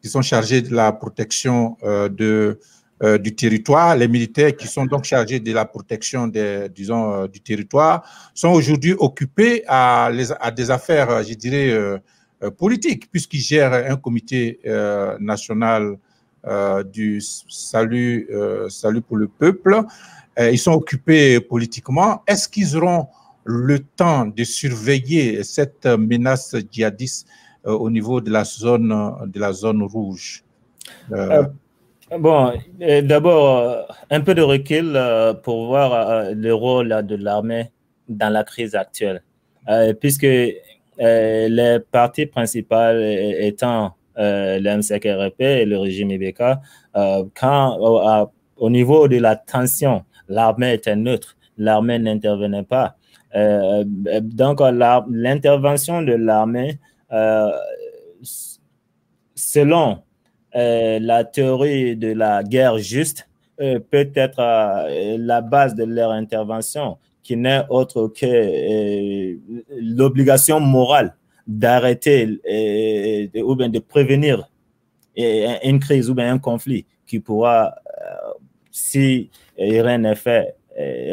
qui sont chargés de la protection du territoire, les militaires qui sont donc chargés de la protection du territoire, sont aujourd'hui occupés à des affaires, je dirais, politiques, puisqu'ils gèrent un comité national du salut pour le peuple. Ils sont occupés politiquement. Est-ce qu'ils auront le temps de surveiller cette menace djihadiste au niveau de la zone rouge? Bon, d'abord, un peu de recul pour voir le rôle de l'armée dans la crise actuelle. Puisque les partis principaux étant l'MCRP et le régime Ibeka, quand au niveau de la tension, l'armée était neutre, l'armée n'intervenait pas. Donc, l'intervention de l'armée, selon la théorie de la guerre juste, peut être la base de leur intervention, qui n'est autre que l'obligation morale d'arrêter ou bien de prévenir une crise ou bien un conflit qui pourra, si rien n'est fait,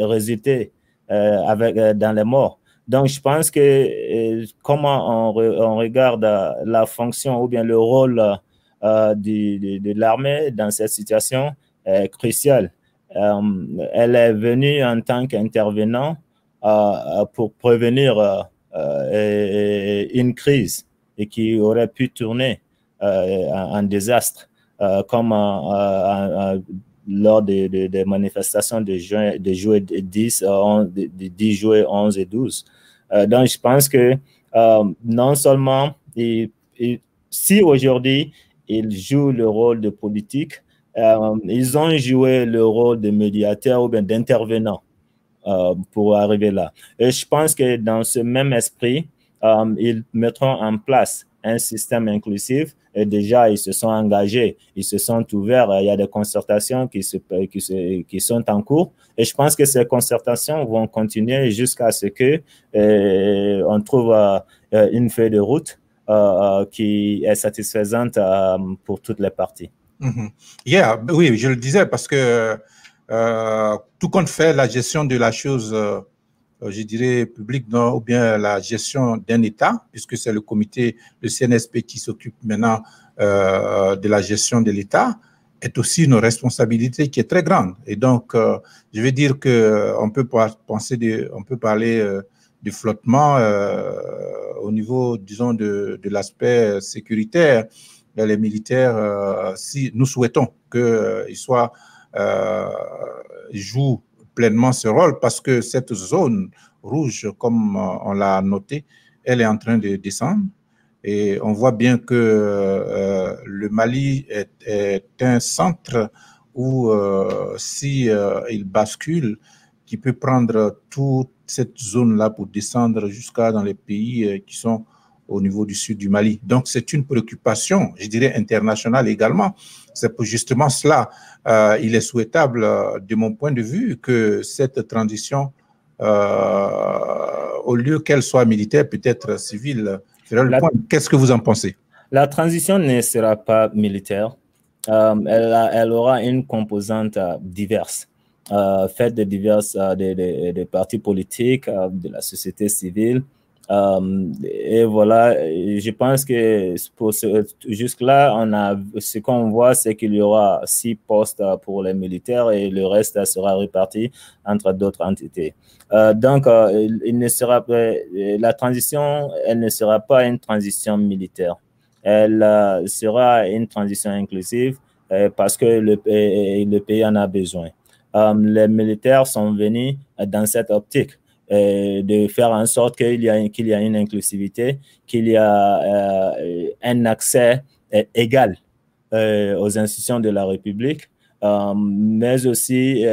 résulter dans les morts. Donc, je pense que comment on regarde la fonction ou bien le rôle de l'armée dans cette situation est cruciale. Elle est venue en tant qu'intervenant pour prévenir une crise et qui aurait pu tourner en désastre, comme lors des manifestations de juillet 10, 10 juillet 11 et 12. Donc, je pense que non seulement, si aujourd'hui, ils jouent le rôle de politique, ils ont joué le rôle de médiateur ou bien d'intervenant pour arriver là. Et je pense que dans ce même esprit, ils mettront en place un système inclusif. Et déjà, ils se sont engagés, ils se sont ouverts. Il y a des concertations qui sont en cours. Et je pense que ces concertations vont continuer jusqu'à ce que on trouve une feuille de route qui est satisfaisante pour toutes les parties. Oui, je le disais parce que tout compte fait, la gestion de la chose, je dirais, publique, ou bien la gestion d'un État, puisque c'est le comité, le CNSP qui s'occupe maintenant de la gestion de l'État, est aussi une responsabilité qui est très grande. Et donc, je veux dire qu'on peut on peut parler du flottement au niveau, disons, de l'aspect sécuritaire. Les militaires, si nous souhaitons qu'ils jouent pleinement ce rôle, parce que cette zone rouge, comme on l'a noté, elle est en train de descendre. Et on voit bien que le Mali est un centre où, si il bascule, qui peut prendre toute cette zone-là pour descendre jusqu'à dans les pays qui sont au niveau du sud du Mali. Donc, c'est une préoccupation, je dirais, internationale également. C'est pour justement cela, il est souhaitable, de mon point de vue, que cette transition, au lieu qu'elle soit militaire, peut-être civile, fera le point. Qu'est-ce que vous en pensez? La transition ne sera pas militaire. Elle aura une composante diverse, faite de diverses de partis politiques, de la société civile. Et voilà, je pense que jusque-là, ce qu'on voit, c'est qu'il y aura 6 postes pour les militaires et le reste sera réparti entre d'autres entités. Donc, la transition, elle ne sera pas une transition militaire. Elle sera une transition inclusive parce que le pays en a besoin. Les militaires sont venus dans cette optique de faire en sorte qu'il y a une inclusivité, qu'il y a un accès égal aux institutions de la République, mais aussi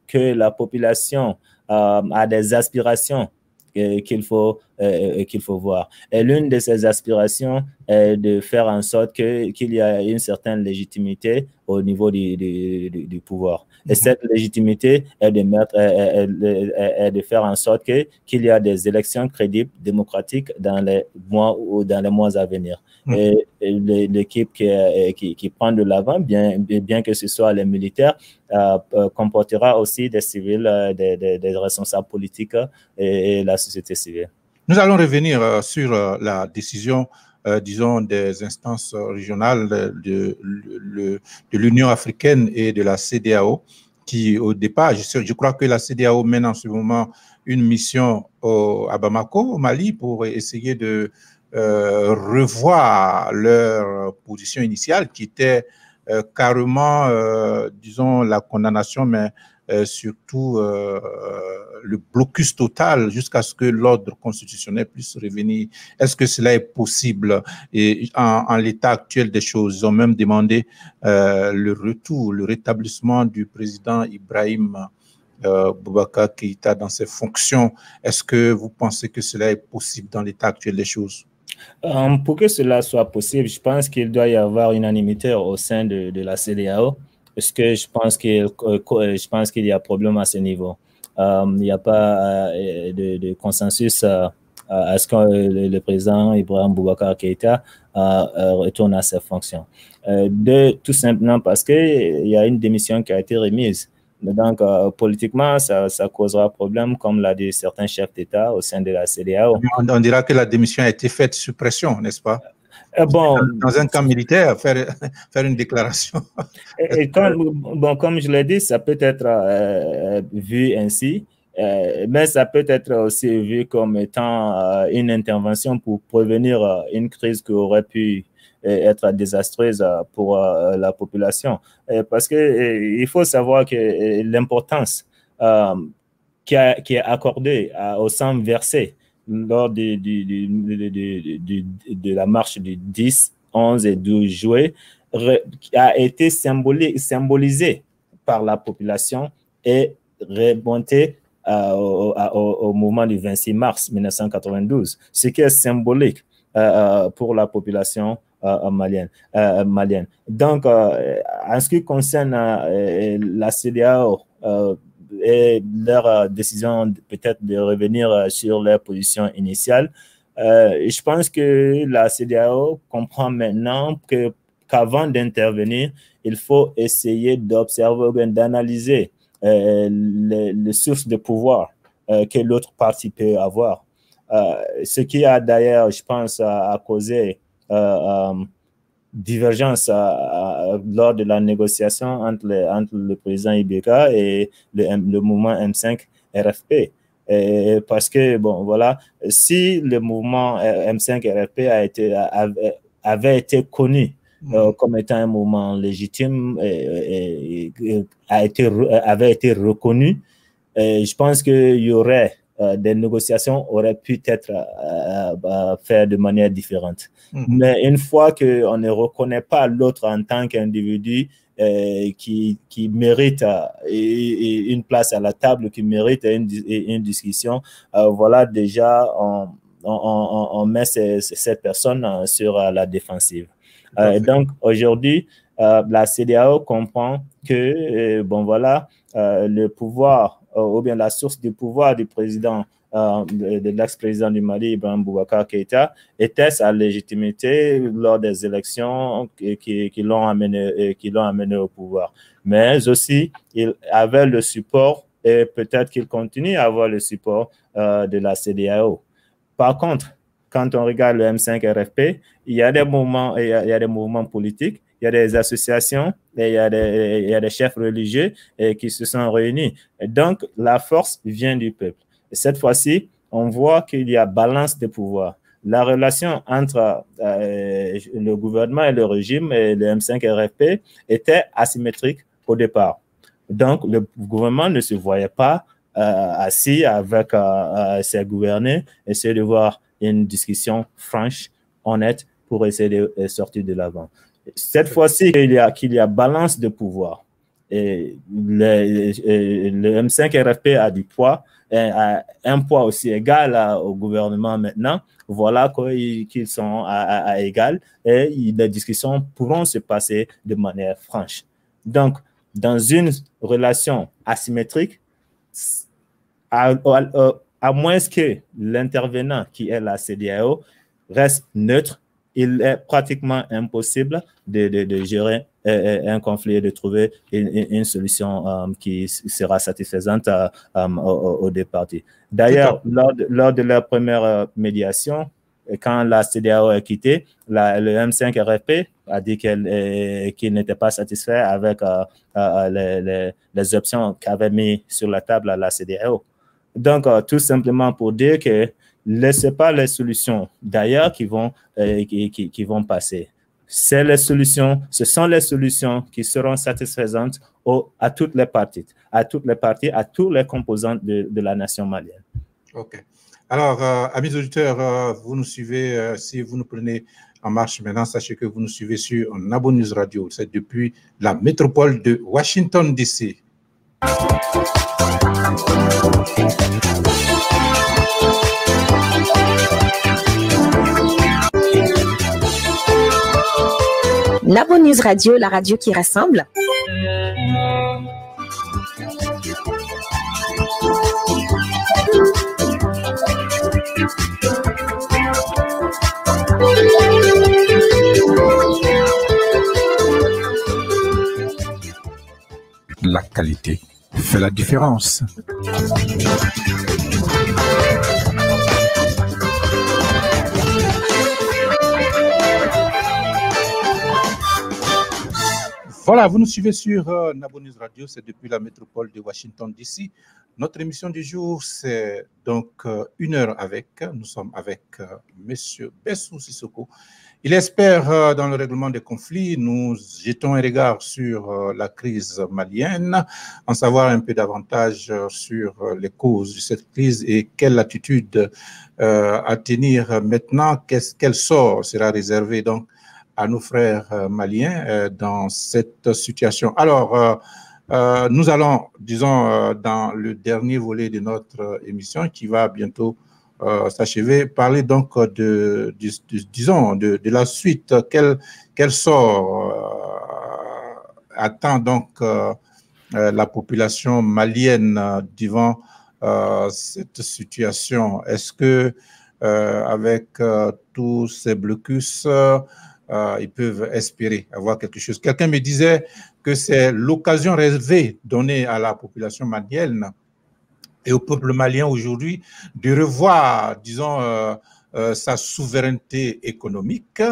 que la population a des aspirations qu'il faut voir. Et l'une de ces aspirations est de faire en sorte qu'il y ait une certaine légitimité au niveau du pouvoir. Et cette légitimité est de faire en sorte qu'il y ait des élections crédibles, démocratiques dans les mois à venir. Et l'équipe qui prend de l'avant, bien que ce soit les militaires, comportera aussi des civils, des responsables politiques et la société civile. Nous allons revenir sur la décision, disons, des instances régionales de l'Union africaine et de la CEDEAO, qui au départ, je crois que la CEDEAO mène en ce moment une mission à Bamako, au Mali, pour essayer de revoir leur position initiale, qui était carrément, disons, la condamnation, mais surtout le blocus total jusqu'à ce que l'ordre constitutionnel puisse revenir. Est-ce que cela est possible? Et en l'état actuel des choses, ils ont même demandé le rétablissement du président Ibrahim Boubacar Keïta dans ses fonctions. Est-ce que vous pensez que cela est possible dans l'état actuel des choses? Pour que cela soit possible, je pense qu'il doit y avoir unanimité au sein de la CEDEAO, parce que je pense qu'il y a problème à ce niveau. Il n'y a pas de consensus à ce que le président Ibrahim Boubacar Keïta retourne à ses fonctions. Tout simplement parce qu'il y a une démission qui a été remise. Donc, politiquement, ça causera problème, comme l'a dit certains chefs d'État au sein de la CEDEAO. On dira que la démission a été faite sous pression, n'est-ce pas? Bon, dans un camp militaire, faire une déclaration. Comme je l'ai dit, ça peut être vu ainsi, mais ça peut être aussi vu comme étant une intervention pour prévenir une crise qui aurait pu être désastreuse pour la population. Parce que il faut savoir que l'importance qui est accordée au sang versé lors de la marche du 10, 11 et 12 juillet a été symbolisé par la population et remonté au mouvement du 26 mars 1992, ce qui est symbolique pour la population malienne. Donc, en ce qui concerne la CEDEAO et leur décision peut-être de revenir sur leur position initiale, je pense que la CEDEAO comprend maintenant qu'avant d'intervenir, il faut essayer d'observer, d'analyser les sources de pouvoir que l'autre partie peut avoir. Ce qui a d'ailleurs, je pense, a causé divergence lors de la négociation entre le président Ibeka et le mouvement M5 RFP. Parce que, bon, voilà, si le mouvement M5 RFP avait été connu comme étant un mouvement légitime avait été reconnu, je pense qu'il y aurait des négociations auraient pu être faites de manière différente. Mais une fois qu'on ne reconnaît pas l'autre en tant qu'individu qui mérite une place à la table, qui mérite une discussion, voilà, déjà, on met cette personne sur la défensive. Donc, aujourd'hui, la CEDEAO comprend que, le pouvoir ou bien la source du pouvoir du président, de l'ex-président du Mali, Ibrahim Boubacar Keïta, était sa légitimité lors des élections qui l'ont amené au pouvoir. Mais aussi, il avait le support, et peut-être qu'il continue à avoir le support de la CEDEAO. Par contre, quand on regarde le M5 RFP, il y a des mouvements politiques, il y a des associations, et il y a des chefs religieux qui se sont réunis. Et donc, la force vient du peuple. Et cette fois-ci, on voit qu'il y a balance de pouvoir. La relation entre le gouvernement et le régime et le M5 RFP était asymétrique au départ. Donc, le gouvernement ne se voyait pas assis avec ses gouvernés, essayer de voir une discussion franche, honnête, pour essayer de sortir de l'avant. Cette fois-ci, qu'il y a balance de pouvoir. Et le M5 RFP a du poids, a un poids aussi égal au gouvernement maintenant. Voilà qu'ils sont à égal et les discussions pourront se passer de manière franche. Donc, dans une relation asymétrique, à moins que l'intervenant, qui est la CEDEAO, reste neutre, il est pratiquement impossible de gérer un conflit et de trouver une solution qui sera satisfaisante aux deux parties. D'ailleurs, lors de la première médiation, quand la CEDEAO est quittée, le M5 RFP a dit qu'il n'était pas satisfait avec les options qu'avait mis sur la table la CEDEAO. Donc, tout simplement pour dire que ce n'est pas les solutions d'ailleurs qui vont passer. Ce sont les solutions qui seront satisfaisantes à toutes les parties, à tous les composantes de la nation malienne. OK. Alors, amis auditeurs, vous nous suivez, si vous nous prenez en marche maintenant, sachez que vous nous suivez sur Nabo News Radio. C'est depuis la métropole de Washington, D.C. Nabo News Radio, la radio qui rassemble. La qualité fait la différence. Voilà, vous nous suivez sur Nabo News Radio, c'est depuis la métropole de Washington, D.C. Notre émission du jour, c'est donc 1 heure avec. Nous sommes avec M. Bessou Sissoko. Il espère dans le règlement des conflits. Nous jetons un regard sur la crise malienne, en savoir un peu davantage sur les causes de cette crise et quelle attitude à tenir maintenant, quel sort sera réservé donc à nos frères maliens dans cette situation. Alors, nous allons, disons, dans le dernier volet de notre émission qui va bientôt s'achever, parler donc de la suite. Quel sort attend donc la population malienne devant cette situation? Est-ce que avec tous ces blocus, ils peuvent espérer avoir quelque chose? Quelqu'un me disait que c'est l'occasion rêvée donnée à la population malienne et au peuple malien aujourd'hui de revoir, disons, sa souveraineté économique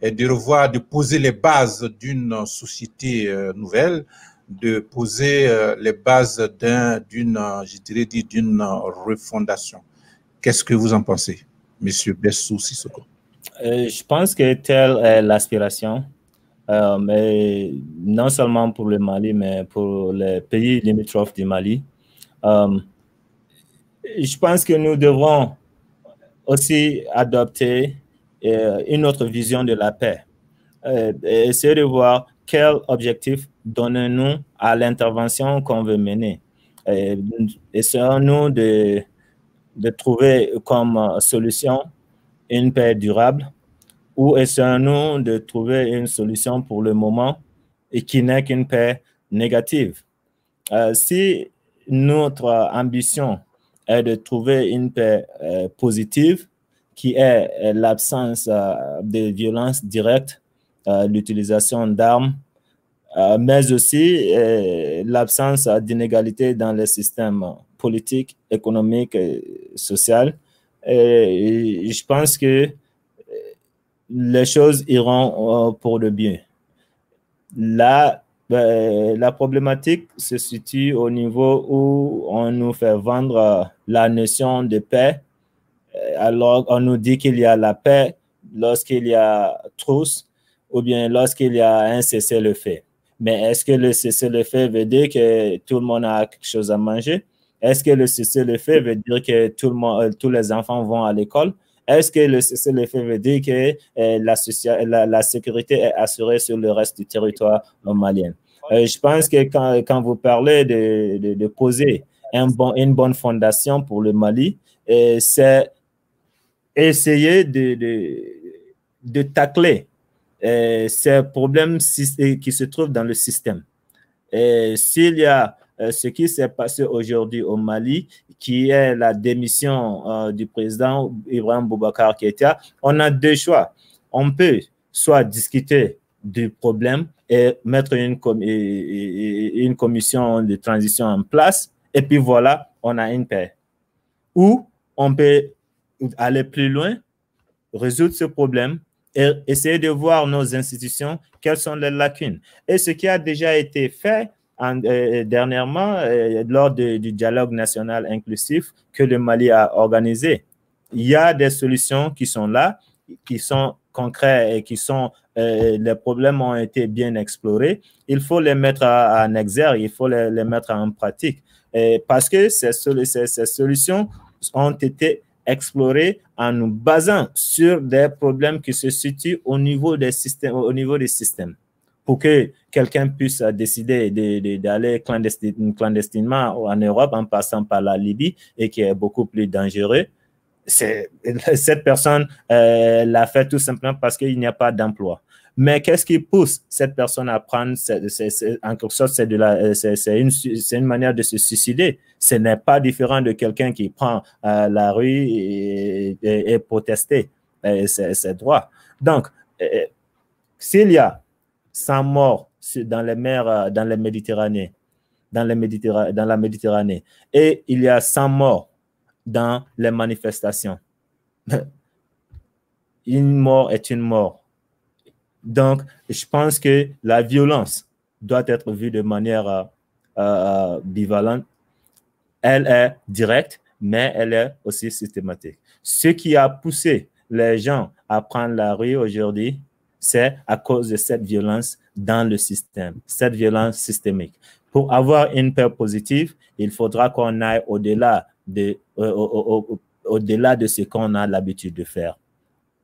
et de poser les bases d'une société nouvelle, de poser les bases d'une refondation. Qu'est-ce que vous en pensez, Monsieur Bessou Sissoko? Je pense que telle est l'aspiration, mais non seulement pour le Mali, mais pour les pays limitrophes du Mali. Je pense que nous devrons aussi adopter une autre vision de la paix. Essayer de voir quel objectif donnons-nous à l'intervention qu'on veut mener. Essayons-nous de trouver comme solution une paix durable ou essayons-nous de trouver une solution pour le moment et qui n'est qu'une paix négative? Si notre ambition est de trouver une paix positive, qui est l'absence de violence directe, l'utilisation d'armes, mais aussi l'absence d'inégalité dans les systèmes politiques, économiques et sociaux. Et je pense que les choses iront pour le bien. Là, la problématique se situe au niveau où on nous fait vendre la notion de paix. Alors, on nous dit qu'il y a la paix lorsqu'il y a truce ou bien lorsqu'il y a un cessez-le-feu. Mais est-ce que le cessez-le-feu veut dire que tout le monde a quelque chose à manger? Est-ce que le cessez-le-feu veut dire que tous les enfants vont à l'école? Est-ce que le cessez-le-feu veut dire que la sécurité est assurée sur le reste du territoire malien? Je pense que quand vous parlez de poser une bonne fondation pour le Mali, c'est essayer de tacler ces problèmes qui se trouvent dans le système. S'il y a ce qui s'est passé aujourd'hui au Mali, qui est la démission du président Ibrahim Boubacar Keïta, on a deux choix. On peut soit discuter du problème et mettre une commission de transition en place, et puis voilà, on a une paix. Ou on peut aller plus loin, résoudre ce problème et essayer de voir nos institutions, quelles sont les lacunes. Et ce qui a déjà été fait dernièrement lors du dialogue national inclusif que le Mali a organisé. Il y a des solutions qui sont là, qui sont concrètes et qui sont, les problèmes ont été bien explorés. Il faut les mettre en exergue, il faut les mettre en pratique. Parce que ces solutions ont été explorées en nous basant sur des problèmes qui se situent au niveau des systèmes. Pour que quelqu'un puisse décider d'aller clandestinement en Europe en passant par la Libye et qui est beaucoup plus dangereux, cette personne l'a fait tout simplement parce qu'il n'y a pas d'emploi. Mais qu'est-ce qui pousse cette personne à prendre, en quelque sorte, c'est une manière de se suicider. Ce n'est pas différent de quelqu'un qui prend la rue et protester ses droits. Donc, s'il y a 100 morts dans les mers, dans la Méditerranée, et il y a 100 morts dans les manifestations, une mort est une mort. Donc, je pense que la violence doit être vue de manière bivalente. Elle est directe, mais elle est aussi systématique. Ce qui a poussé les gens à prendre la rue aujourd'hui, c'est à cause de cette violence dans le système, cette violence systémique. Pour avoir une paix positive, il faudra qu'on aille au-delà de ce qu'on a l'habitude de faire,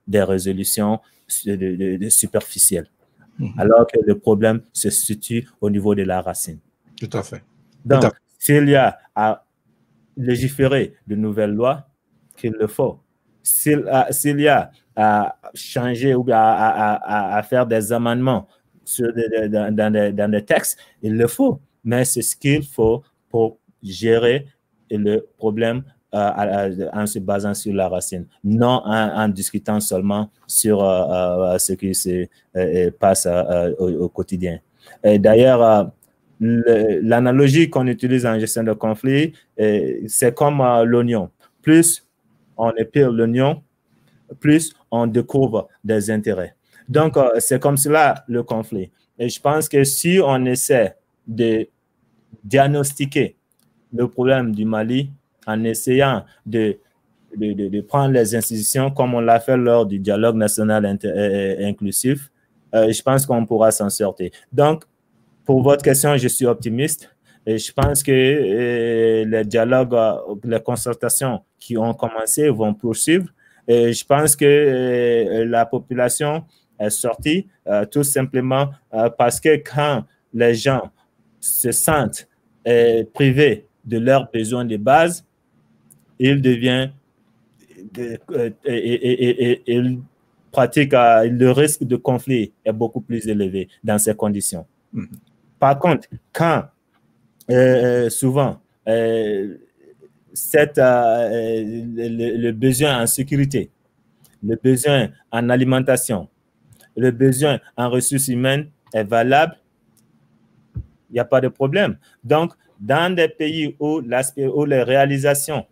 des résolutions superficielles, alors que le problème se situe au niveau de la racine. Tout à fait. Donc, s'il y a à légiférer de nouvelles lois, qu'il le faut. S'il y a à changer ou à faire des amendements dans des textes, il le faut. Mais c'est ce qu'il faut pour gérer le problème en se basant sur la racine, non en discutant seulement sur ce qui se passe au quotidien. D'ailleurs, l'analogie qu'on utilise en gestion de conflit, c'est comme l'oignon. Plus on épile l'oignon, plus on découvre des intérêts. Donc, c'est comme cela le conflit. Et je pense que si on essaie de diagnostiquer le problème du Mali en essayant de prendre les institutions comme on l'a fait lors du dialogue national inclusif, je pense qu'on pourra s'en sortir. Donc, pour votre question, je suis optimiste. Et je pense que les dialogues, les consultations qui ont commencé vont poursuivre. Et je pense que la population est sortie tout simplement parce que quand les gens se sentent privés de leurs besoins de base, il devient, il pratique, le risque de conflit est beaucoup plus élevé dans ces conditions. Par contre, quand souvent le besoin en sécurité, le besoin en alimentation, le besoin en ressources humaines est valable, il n'y a pas de problème. Donc, dans des pays où les réalisations,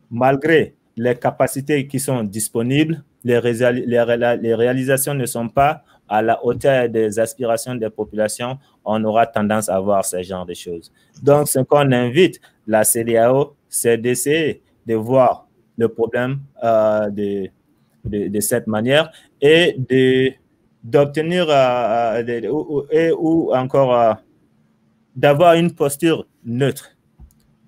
malgré les capacités qui sont disponibles, les réalisations ne sont pas à la hauteur des aspirations des populations, on aura tendance à voir ce genre de choses. Donc, ce qu'on invite la CEDEAO, c'est d'essayer de voir le problème de cette manière et d'obtenir ou encore d'avoir une posture neutre,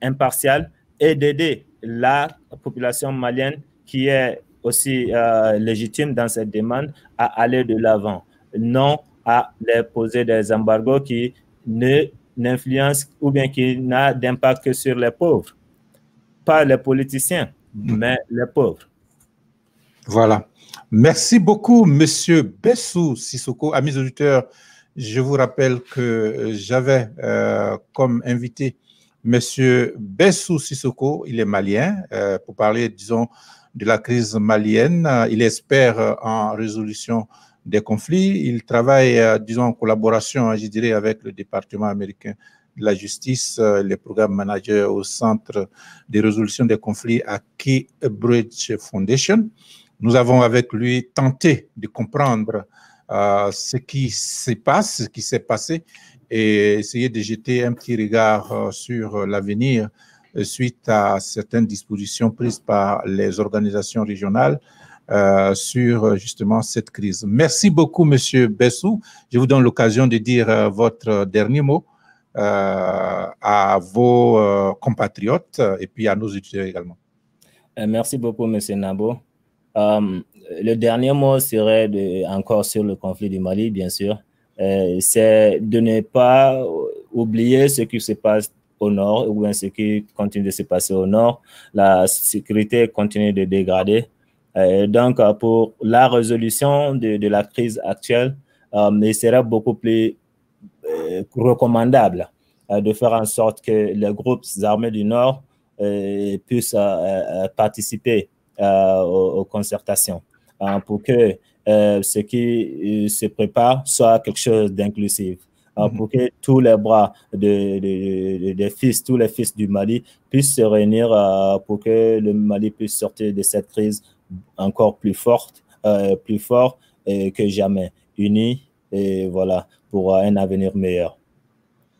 impartiale et d'aider la population malienne qui est aussi légitime dans cette demande à aller de l'avant, non à les poser des embargos qui n'influencent ou bien qui n'ont d'impact que sur les pauvres. Pas les politiciens, mais les pauvres. Voilà. Merci beaucoup, Monsieur Bessou Sissoko. Amis auditeurs, je vous rappelle que j'avais comme invité Monsieur Bessou Sissoko, il est malien, pour parler, disons, de la crise malienne. Il espère en résolution des conflits. Il travaille, disons, en collaboration, je dirais, avec le département américain de la justice, les programmes managers au Centre de résolution des conflits à Key Bridge Foundation. Nous avons avec lui tenté de comprendre ce qui se passe, ce qui s'est passé, et essayer de jeter un petit regard sur l'avenir suite à certaines dispositions prises par les organisations régionales sur justement cette crise. Merci beaucoup, Monsieur Bessou. Je vous donne l'occasion de dire votre dernier mot à vos compatriotes et puis à nos auditeurs également. Merci beaucoup, Monsieur Nabo. Le dernier mot serait encore sur le conflit du Mali, bien sûr. C'est de ne pas oublier ce qui se passe au nord ou bien ce qui continue de se passer au nord. La sécurité continue de dégrader. Donc, pour la résolution de la crise actuelle, il serait beaucoup plus recommandable de faire en sorte que les groupes armés du Nord puissent participer aux concertations pour que ce qui se prépare soit quelque chose d'inclusif, pour que tous les bras des fils, tous les fils du Mali puissent se réunir pour que le Mali puisse sortir de cette crise encore plus fort que jamais, unis et voilà, pour un avenir meilleur.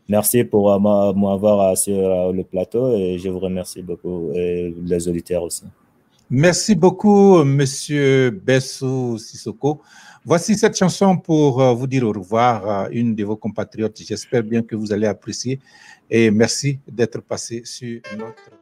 Merci pour m'avoir sur le plateau et je vous remercie beaucoup et les auditeurs aussi. Merci beaucoup, Monsieur Bessou Sissoko. Voici cette chanson pour vous dire au revoir, une de vos compatriotes. J'espère bien que vous allez apprécier et merci d'être passé sur notre...